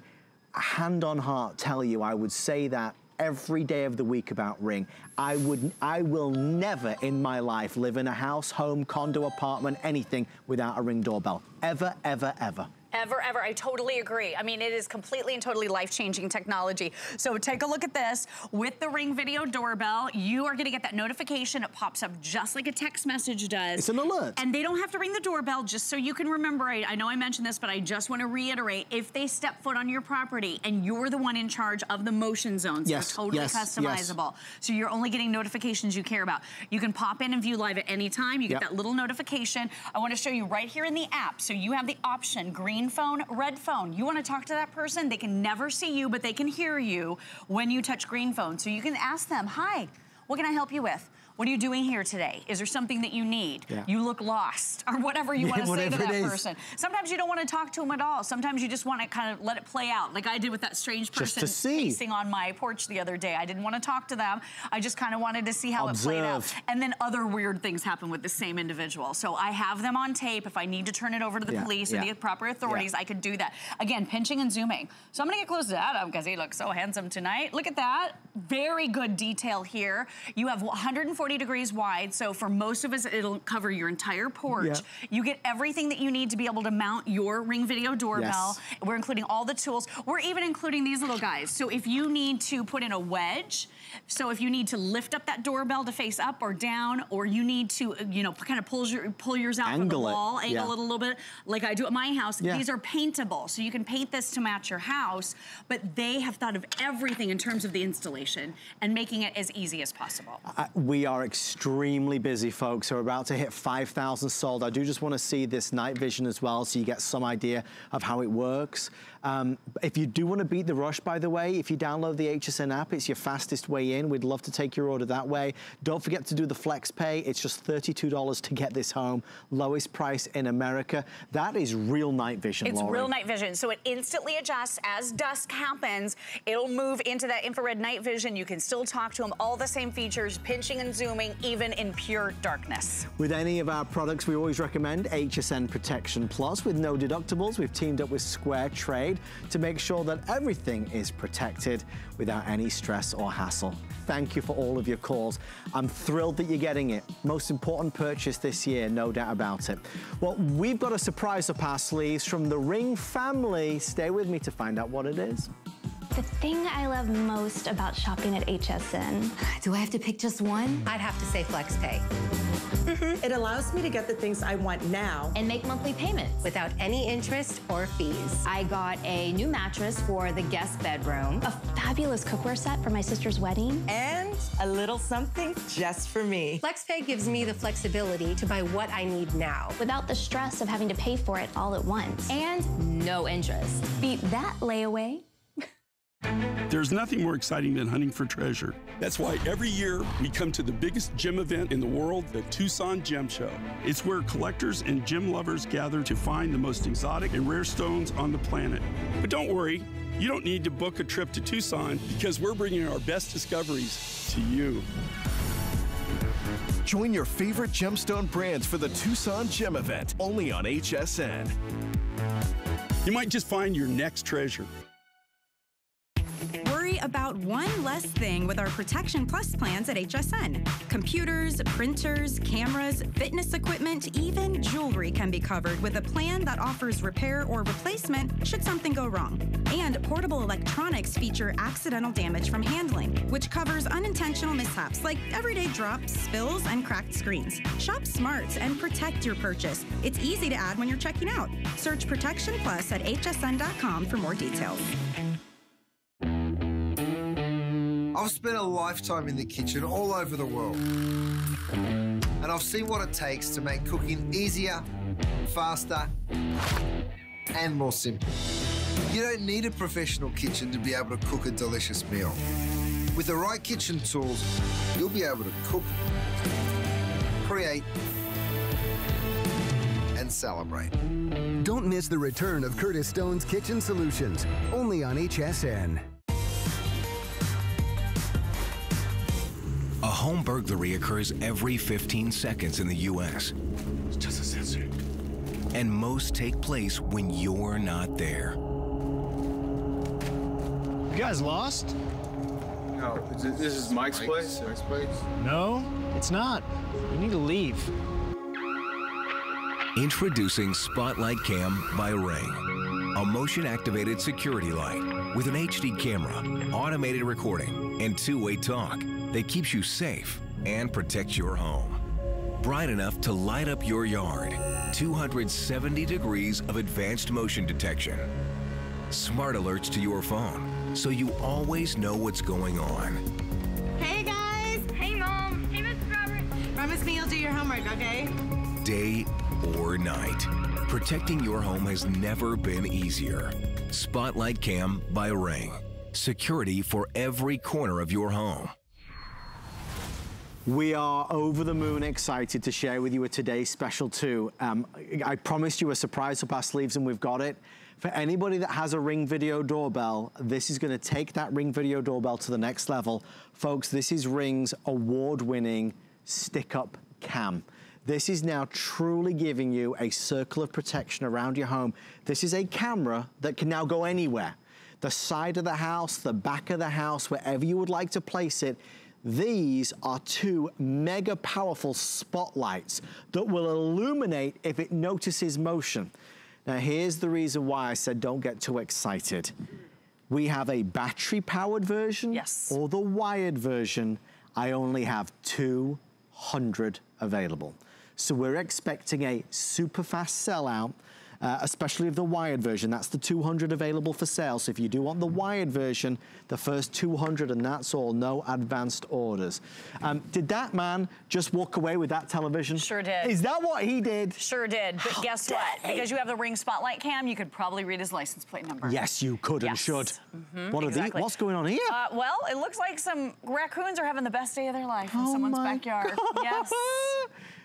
hand on heart, tell you, I would say that every day of the week about Ring. I will never in my life live in a house, home, condo, apartment, anything without a Ring doorbell. Ever, ever, ever. Ever, ever. I totally agree. I mean, it is completely and totally life-changing technology. So take a look at this. With the Ring Video Doorbell, you are gonna get that notification. It pops up just like a text message does. It's an alert. And they don't have to ring the doorbell, just so you can remember. I know I mentioned this, but I just wanna reiterate, if they step foot on your property and you're the one in charge of the motion zones, they're totally customizable. So you're only getting notifications you care about. You can pop in and view live at any time. You get that little notification. I wanna show you right here in the app. So you have the option, green phone, red phone. You want to talk to that person, they can never see you, but they can hear you when you touch green phone. So you can ask them, hi, what can I help you with? What are you doing here today? Is there something that you need? You look lost, or whatever you want to say to that person. Sometimes you don't want to talk to them at all. Sometimes you just want to kind of let it play out, like I did with that strange person pacing on my porch the other day. I didn't want to talk to them. I just kind of wanted to see how it played out. And then other weird things happen with the same individual. So I have them on tape. If I need to turn it over to the police or the proper authorities, I could do that. Again, pinching and zooming. So I'm going to get close to Adam because he looks so handsome tonight. Look at that. Very good detail here. You have 140 degrees wide, so for most of us, it'll cover your entire porch. You get everything that you need to be able to mount your Ring Video Doorbell. We're including all the tools. We're even including these little guys. So if you need to put in a wedge, so if you need to lift up that doorbell to face up or down, or you need to, you know, kind of pull yours out from the wall, angle it a little bit, like I do at my house, these are paintable. So you can paint this to match your house, but they have thought of everything in terms of the installation and making it as easy as possible. We are extremely busy, folks. We're about to hit 5,000 sold. I do just want to see this night vision as well, so you get some idea of how it works. If you do want to beat the rush, by the way, if you download the HSN app, it's your fastest way in. We'd love to take your order that way. Don't forget to do the flex pay. It's just $32 to get this home. Lowest price in America. That is real night vision, It's Laurie. real night vision. So it instantly adjusts as dusk happens. It'll move into that infrared night vision. You can still talk to them. All the same features, pinching and zooming, even in pure darkness. With any of our products, we always recommend HSN Protection Plus. With no deductibles, we've teamed up with Square Trade to make sure that everything is protected without any stress or hassle. Thank you for all of your calls. I'm thrilled that you're getting it. Most important purchase this year, no doubt about it. Well, we've got a surprise up our sleeves from the Ring family. Stay with me to find out what it is. The thing I love most about shopping at HSN. Do I have to pick just one? I'd have to say FlexPay. It allows me to get the things I want now and make monthly payments without any interest or fees. I got a new mattress for the guest bedroom, a fabulous cookware set for my sister's wedding, and a little something just for me. FlexPay gives me the flexibility to buy what I need now without the stress of having to pay for it all at once. And no interest. Beat that layaway. There's nothing more exciting than hunting for treasure. That's why every year we come to the biggest gem event in the world, the Tucson Gem Show. It's where collectors and gem lovers gather to find the most exotic and rare stones on the planet. But don't worry, you don't need to book a trip to Tucson because we're bringing our best discoveries to you. Join your favorite gemstone brands for the Tucson Gem Event, only on HSN. You might just find your next treasure. Worry about one less thing with our Protection Plus plans at HSN. Computers, printers, cameras, fitness equipment, even jewelry can be covered with a plan that offers repair or replacement should something go wrong. And portable electronics feature accidental damage from handling, which covers unintentional mishaps like everyday drops, spills, and cracked screens. Shop smart and protect your purchase. It's easy to add when you're checking out. Search Protection Plus at hsn.com for more details. I've spent a lifetime in the kitchen all over the world, and I've seen what it takes to make cooking easier, faster, and more simple. You don't need a professional kitchen to be able to cook a delicious meal. With the right kitchen tools, you'll be able to cook, create, and celebrate. Don't miss the return of Curtis Stone's Kitchen Solutions, only on HSN. A home burglary occurs every 15 seconds in the U.S. It's just a sensor. And most take place when you're not there. You guys lost? Oh, this is Mike's place? Mike's place? No, it's not. You need to leave. Introducing Spotlight Cam by Ring. A motion-activated security light with an HD camera, automated recording, and two-way talk that keeps you safe and protects your home. Bright enough to light up your yard. 270 degrees of advanced motion detection. Smart alerts to your phone, so you always know what's going on. Hey guys! Hey Mom! Hey Mrs. Roberts! Promise me you'll do your homework, okay? Day or night, protecting your home has never been easier. Spotlight Cam by Ring. Security for every corner of your home. We are over the moon excited to share with you a today's special too. I promised you a surprise up our sleeves and we've got it. For anybody that has a Ring video doorbell, this is gonna take that Ring video doorbell to the next level. Folks, this is Ring's award-winning stick-up cam. This is now truly giving you a circle of protection around your home. This is a camera that can now go anywhere. The side of the house, the back of the house, wherever you would like to place it. These are two mega powerful spotlights that will illuminate if it notices motion. Now here's the reason why I said don't get too excited. We have a battery powered version or the wired version. I only have 200 available. So we're expecting a super fast sellout, especially of the wired version. That's the 200 available for sale. So if you do want the wired version, the first 200 and that's all, no advanced orders. Did that man just walk away with that television? Sure did. Is that what he did? Sure did, but guess what? Because you have the Ring Spotlight Cam, you could probably read his license plate number. Yes, you could and should. What are these? What's going on here? Well, it looks like some raccoons are having the best day of their life in someone's backyard. Yes.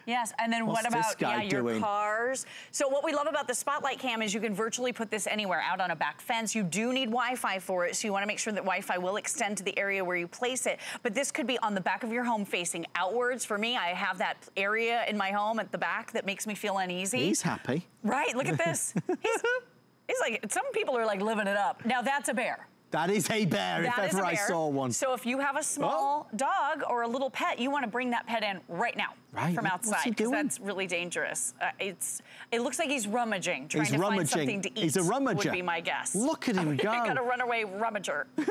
Yes, and then what about your cars? So what we love about the Spotlight Cam is you can virtually put this anywhere, out on a back fence. You do need Wi-Fi for it, so you want to make sure that Wi-Fi will extend to the area where you place it. But this could be on the back of your home facing outwards. For me, I have that area in my home at the back that makes me feel uneasy. He's happy. Right, look at this. He's like, some people are like living it up. Now that's a bear. That is a bear, if ever I saw one. So if you have a small dog or a little pet, you want to bring that pet in right now from outside, because that's really dangerous. It looks like he's rummaging, trying to find something to eat. He's a rummager. Would be my guess. Look at him go. Got a runaway rummager. Look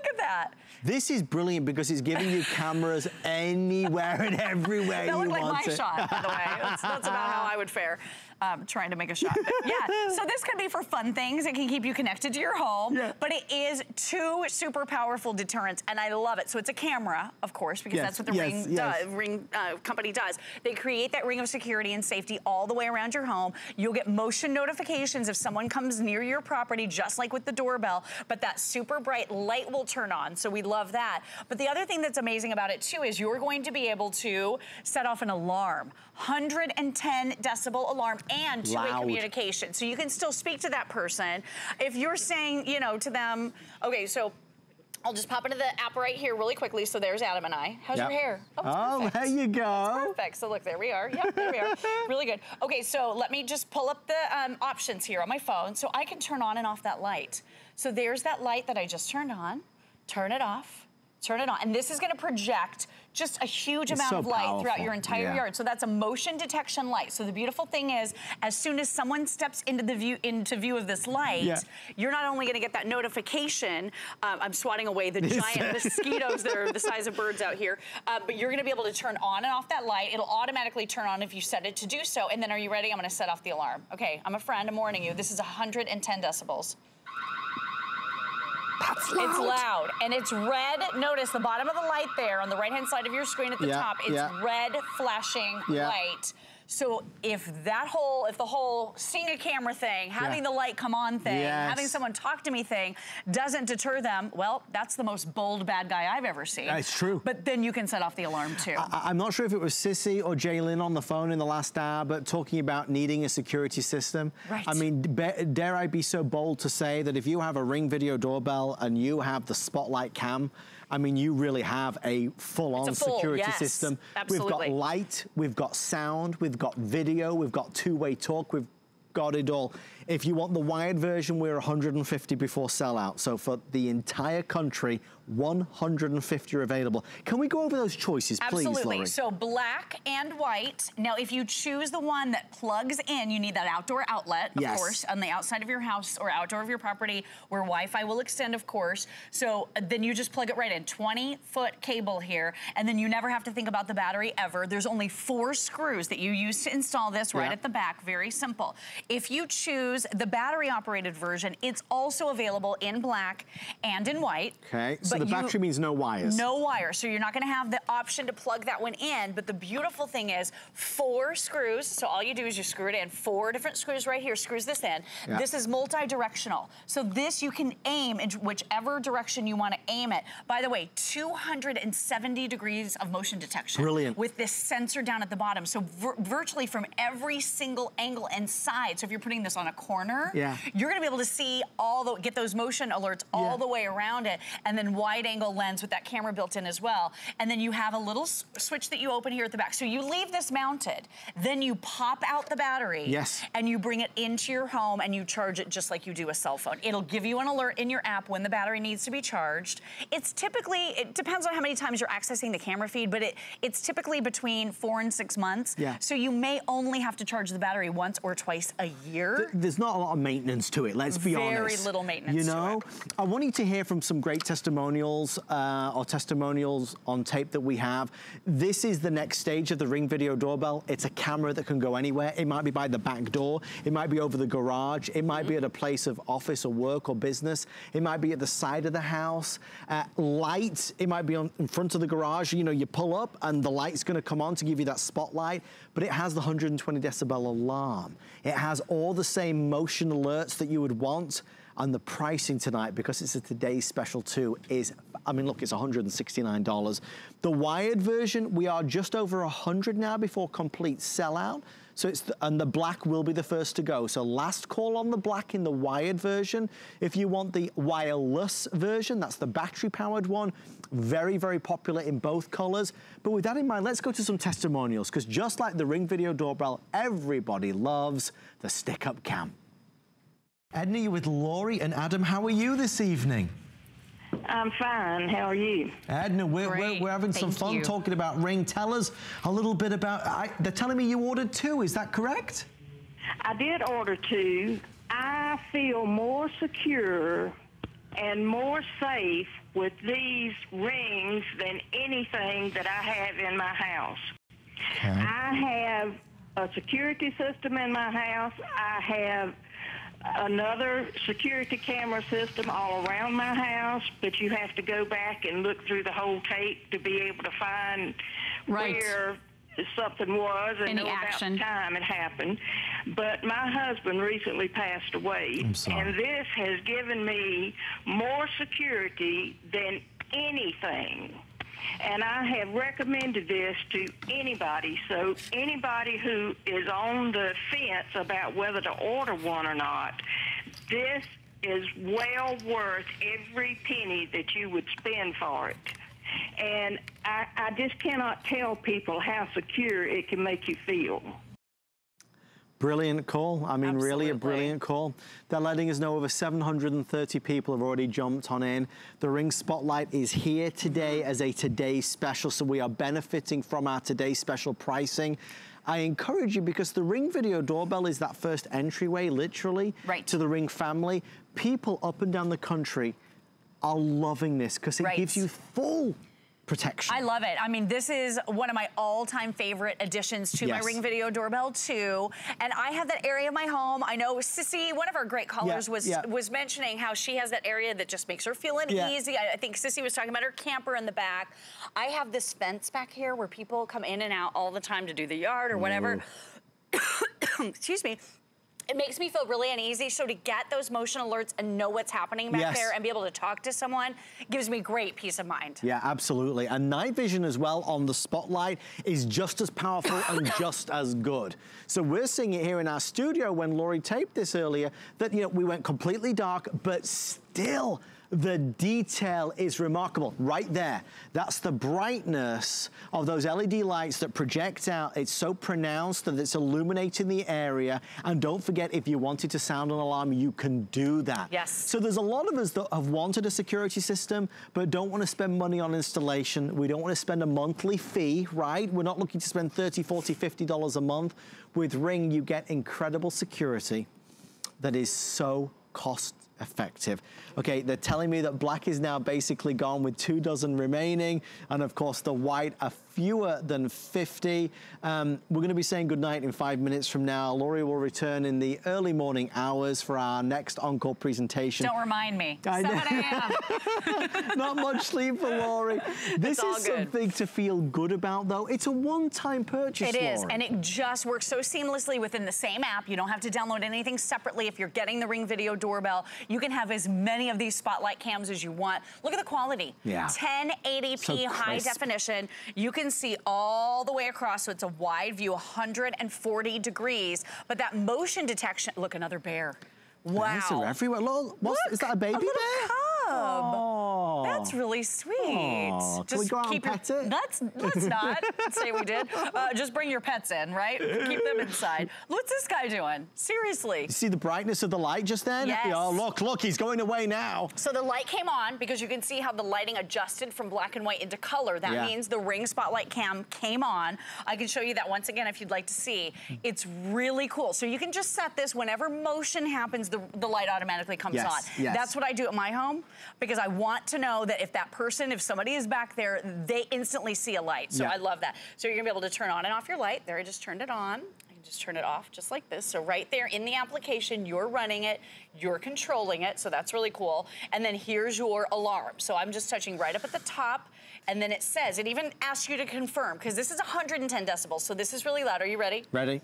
at that. This is brilliant because it's giving you cameras anywhere and everywhere you want it. That looked like my shot, by the way. That's about how I would fare. Trying to make a shot. But yeah, so this could be for fun things. It can keep you connected to your home, but it is two super powerful deterrents, and I love it. So it's a camera, of course, because that's what the Ring company does. They create that ring of security and safety all the way around your home. You'll get motion notifications if someone comes near your property, just like with the doorbell, but that super bright light will turn on, so we love that. But the other thing that's amazing about it, too, is you're going to be able to set off an alarm. 110 decibel alarm and two-way communication. So you can still speak to that person. If you're saying, you know, to them, okay, so I'll just pop into the app right here really quickly. So there's Adam and I. How's your hair? Oh, there you go. It's perfect. So look, there we are. Yep, there we are. Really good. Okay, so let me just pull up the options here on my phone so I can turn on and off that light. So there's that light that I just turned on. Turn it off. Turn it on. And this is going to project just a huge amount of light throughout your entire yard. So that's a motion detection light. So the beautiful thing is, as soon as someone steps into view of this light, you're not only going to get that notification. I'm swatting away the giant mosquitoes that are the size of birds out here. But you're going to be able to turn on and off that light. It'll automatically turn on if you set it to do so. And then, are you ready? I'm going to set off the alarm. Okay, I'm a friend. I'm warning you. This is 110 decibels. That's loud. It's loud, and it's red. Notice the bottom of the light there on the right-hand side of your screen at the top. It's red flashing light. So if the whole seeing a camera thing, having the light come on thing, having someone talk to me thing doesn't deter them, well, that's the most bold bad guy I've ever seen. That's true. But then you can set off the alarm too. I'm not sure if it was Sissy or Jaylin on the phone in the last hour, but talking about needing a security system. Right. I mean, dare I be so bold to say that if you have a Ring video doorbell and you have the Spotlight Cam, I mean, you really have a full-on security system. Absolutely. We've got light, we've got sound, we've got video, we've got two-way talk, got it all. If you want the wired version, we're 150 before sellout. So for the entire country, 150 are available. Can we go over those choices, please, Absolutely. Lori? So black and white. Now, if you choose the one that plugs in, you need that outdoor outlet, of course, on the outside of your house or outdoor of your property where Wi-Fi will extend, of course. So then you just plug it right in. 20-foot cable here, and then you never have to think about the battery ever. There's only 4 screws that you use to install this right at the back. Very simple. If you choose the battery-operated version, it's also available in black and in white. Okay, so the battery means no wires. No wires, so you're not gonna have the option to plug that one in, but the beautiful thing is 4 screws, so all you do is you screw it in. 4 different screws right here, screws this in. Yeah. This is multi-directional, so this you can aim in whichever direction you wanna aim it. By the way, 270 degrees of motion detection. Brilliant. With this sensor down at the bottom, so virtually from every single angle and side, so if you're putting this on a corner, you're gonna be able to see get those motion alerts all the way around it, and then wide angle lens with that camera built in as well. And then you have a little switch that you open here at the back. So you leave this mounted, then you pop out the battery, and you bring it into your home and you charge it just like you do a cell phone. It'll give you an alert in your app when the battery needs to be charged. It's typically, it depends on how many times you're accessing the camera feed, but it's typically between 4 and 6 months. So you may only have to charge the battery once or twice a year. There's not a lot of maintenance to it, let's be honest. Very little maintenance, you know? I want you to hear from some great testimonials or testimonials on tape that we have. This is the next stage of the Ring Video Doorbell. It's a camera that can go anywhere. It might be by the back door. It might be over the garage. It might be at a place of office or work or business. It might be at the side of the house. Lights, it might be in front of the garage. You know, you pull up and the light's gonna come on to give you that spotlight, but it has the 120 decibel alarm. It has all the same motion alerts that you would want. And the pricing tonight, because it's a today's special too, is, I mean, look, it's $169. The wired version, we are just over 100 now before complete sellout. So and the black will be the first to go. So last call on the black in the wired version. If you want the wireless version, that's the battery powered one. Very, very popular in both colors. But with that in mind, let's go to some testimonials, because just like the Ring Video Doorbell, everybody loves the stick-up cam. Edna, you're with Lori and Adam. How are you this evening? I'm fine. How are you? Edna, we're having some fun talking about Ring. Tell us a little bit about, they're telling me you ordered 2, is that correct? I did order 2. I feel more secure and more safe with these rings than anything that I have in my house. Okay. I have a security system in my house. I have another security camera system all around my house, but you have to go back and look through the whole tape to be able to find where something was and know about the time it happened. But my husband recently passed away, and this has given me more security than anything. And I have recommended this to anybody. So anybody who is on the fence about whether to order one or not, this is well worth every penny that you would spend for it. And I just cannot tell people how secure it can make you feel. Brilliant call. I mean, really a brilliant call. They're letting us know over 730 people have already jumped on in. The Ring Spotlight is here today as a Today Special, so we are benefiting from our Today Special pricing. I encourage you, because the Ring Video Doorbell is that first entryway, literally, to the Ring family. People up and down the country are loving this because it gives you full protection. I love it. I mean, this is one of my all-time favorite additions to my Ring Video Doorbell 2. And I have that area of my home. I know Sissy, one of our great callers, was mentioning how she has that area that just makes her feeling easy. I think Sissy was talking about her camper in the back. I have this fence back here where people come in and out all the time to do the yard or whatever. Excuse me. It makes me feel really uneasy. So to get those motion alerts and know what's happening back there and be able to talk to someone gives me great peace of mind. Yeah, absolutely. And night vision as well on the Spotlight is just as powerful and just as good. So we're seeing it here in our studio when Lori taped this earlier that, you know, we went completely dark, but still The detail is remarkable. Right there, that's the brightness of those LED lights that project out. It's so pronounced that it's illuminating the area. And don't forget, if you wanted to sound an alarm, you can do that. Yes. So there's a lot of us that have wanted a security system, but don't want to spend money on installation. We don't want to spend a monthly fee, right? We're not looking to spend $30, $40, $50 a month. With Ring, you get incredible security that is so cost effective. Okay, they're telling me that black is now basically gone with 2 dozen remaining, and of course the white are fewer than 50. We're going to be saying goodnight in 5 minutes from now. Laurie will return in the early morning hours for our next encore presentation. Don't remind me. 7 a.m. Not much sleep for Laurie. This is something to feel good about, though. It's a one-time purchase, It is, Laurie. and it just works so seamlessly within the same app. You don't have to download anything separately. If you're getting the Ring Video Doorbell, you can have as many of these spotlight cams as you want. Look at the quality. Yeah. 1080p So high crisp. definition. You can see all the way across, so it's a wide view, 140 degrees. But that motion detection, look, another bear. Wow. Bears are everywhere. Look, is that a baby bear? Cub. Oh. That's really sweet. Oh. Can we go out and pet it? Let's not say we did. Just bring your pets in, right? Keep them inside. What's this guy doing? Seriously. You see the brightness of the light just then? Yes. Oh, look, he's going away now. So the light came on because you can see how the lighting adjusted from black and white into color. That means the Ring Spotlight Cam came on. I can show you that once again if you'd like to see. It's really cool. So you can just set this whenever motion happens, the light automatically comes on. Yes. That's what I do at my home because I want to know that if somebody is back there, they instantly see a light. So I love that. So you're gonna be able to turn on and off your light. There, I just turned it on. I can just turn it off just like this. So right there in the application, you're running it, you're controlling it. So that's really cool. And then here's your alarm. So I'm just touching right up at the top. And then it says, it even asks you to confirm because this is 110 decibels. So this is really loud. Are you ready? Ready.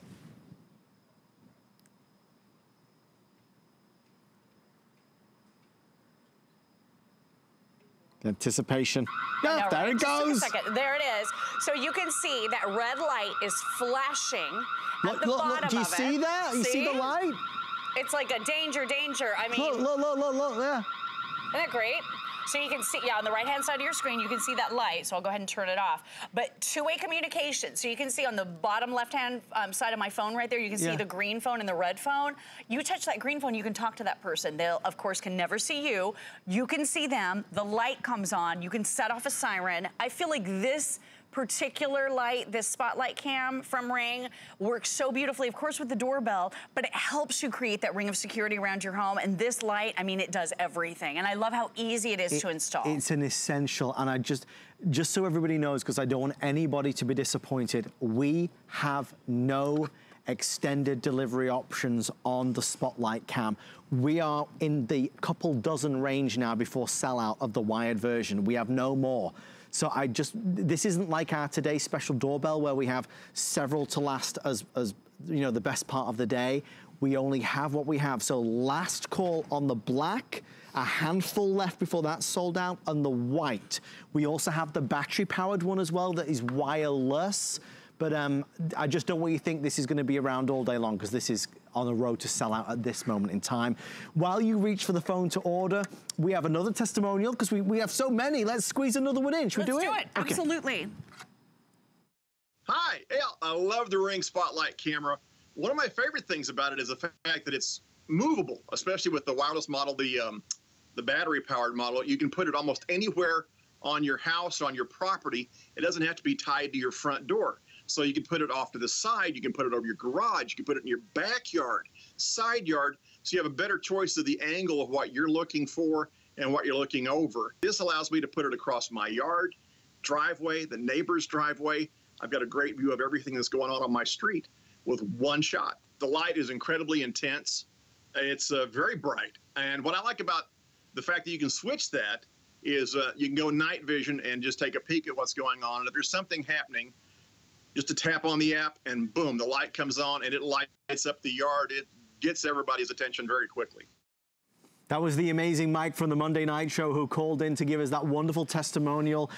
Anticipation. Yeah, there it goes. There it is. So you can see that red light is flashing at the bottom of it. Do you see that? You see the light? It's like a danger, danger. I mean, look, yeah. Isn't that great? So you can see, on the right-hand side of your screen, you can see that light. So I'll go ahead and turn it off. But two-way communication. So you can see on the bottom left-hand side of my phone right there, you can see the green phone and the red phone. You touch that green phone, you can talk to that person. They'll, of course, can never see you. You can see them. The light comes on. You can set off a siren. I feel like this particular light, this spotlight cam from Ring, works so beautifully, of course, with the doorbell, but it helps you create that ring of security around your home. And this light, I mean, it does everything. And I love how easy it is to install. It's an essential, and I just so everybody knows, because I don't want anybody to be disappointed, we have no extended delivery options on the Spotlight Cam. We are in the couple dozen range now before sellout of the wired version. We have no more. So this isn't like our Today Special Doorbell where we have several to last as you know, the best part of the day. We only have what we have. So last call on the black, a handful left before that's sold out, and the white. We also have the battery powered one as well that is wireless. But I just don't want you to think this is going to be around all day long, because this is on the road to sell out at this moment in time. While you reach for the phone to order, we have another testimonial, because we have so many. Let's squeeze another one in. Should we do it? Let's do it. Okay. Absolutely. Hi. Yeah, I love the Ring Spotlight camera. One of my favorite things about it is the fact that it's movable, especially with the wireless model, the battery-powered model. You can put it almost anywhere on your house, on your property. It doesn't have to be tied to your front door. So you can put it off to the side, you can put it over your garage, you can put it in your backyard, side yard, so you have a better choice of the angle of what you're looking for and what you're looking over. This allows me to put it across my yard, driveway, the neighbor's driveway. I've got a great view of everything that's going on my street with one shot. The light is incredibly intense. It's very bright. And what I like about the fact that you can switch that is you can go night vision and just take a peek at what's going on. And if there's something happening, just to tap on the app and boom, the light comes on and it lights up the yard. It gets everybody's attention very quickly. That was the amazing Mike from the Monday Night Show who called in to give us that wonderful testimonial.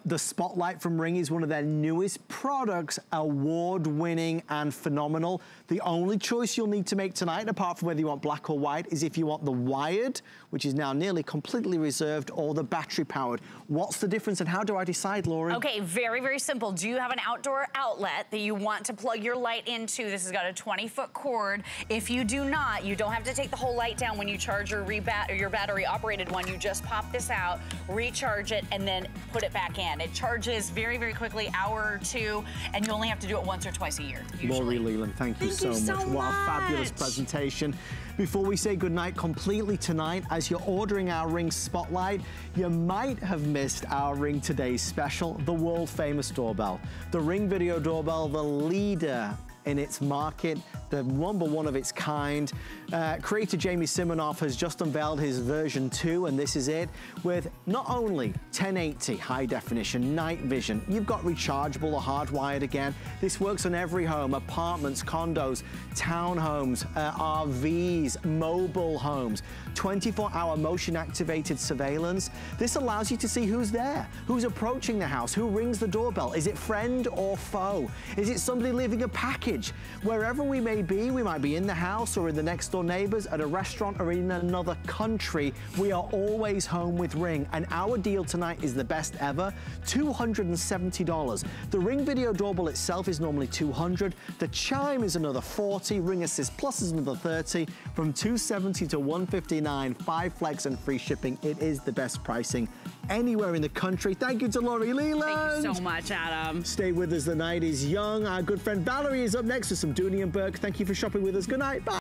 The Spotlight from Ring is one of their newest products, award-winning and phenomenal. The only choice you'll need to make tonight, apart from whether you want black or white, is if you want the wired, which is now nearly completely reserved, or the battery-powered. What's the difference and how do I decide, Laurie? Okay, very, very simple. Do you have an outdoor outlet that you want to plug your light into? This has got a 20-foot cord. If you do not, you don't have to take the whole light down when you charge your battery-operated one. You just pop this out, recharge it, and then put it back in. It charges very, very quickly, hour or two, and you only have to do it once or twice a year, usually. Laurie Leland, thank you so much. What a fabulous presentation. Before we say goodnight completely tonight, as you're ordering our Ring Spotlight, you might have missed our Ring Today special, the world-famous doorbell. The Ring Video Doorbell, the leader in its market, the #1 of its kind. Creator Jamie Siminoff has just unveiled his version 2, and this is it, with not only 1080 high definition, night vision, you've got rechargeable or hardwired again. This works on every home, apartments, condos, townhomes, RVs, mobile homes. 24-hour motion-activated surveillance. This allows you to see who's there, who's approaching the house, who rings the doorbell. Is it friend or foe? Is it somebody leaving a package? Wherever we may be, we might be in the house or in the next door neighbors, at a restaurant or in another country, we are always home with Ring. And our deal tonight is the best ever, $270. The Ring Video Doorbell itself is normally $200. The Chime is another $40. Ring Assist Plus is another $30. From $270 to $159, 5 flex and free shipping. It is the best pricing anywhere in the country. Thank you to Laurie Leland. Thank you so much, Adam. Stay with us. The night is young. Our good friend Valerie is up next with some Dooney and Burke. Thank you for shopping with us. Good night. Bye.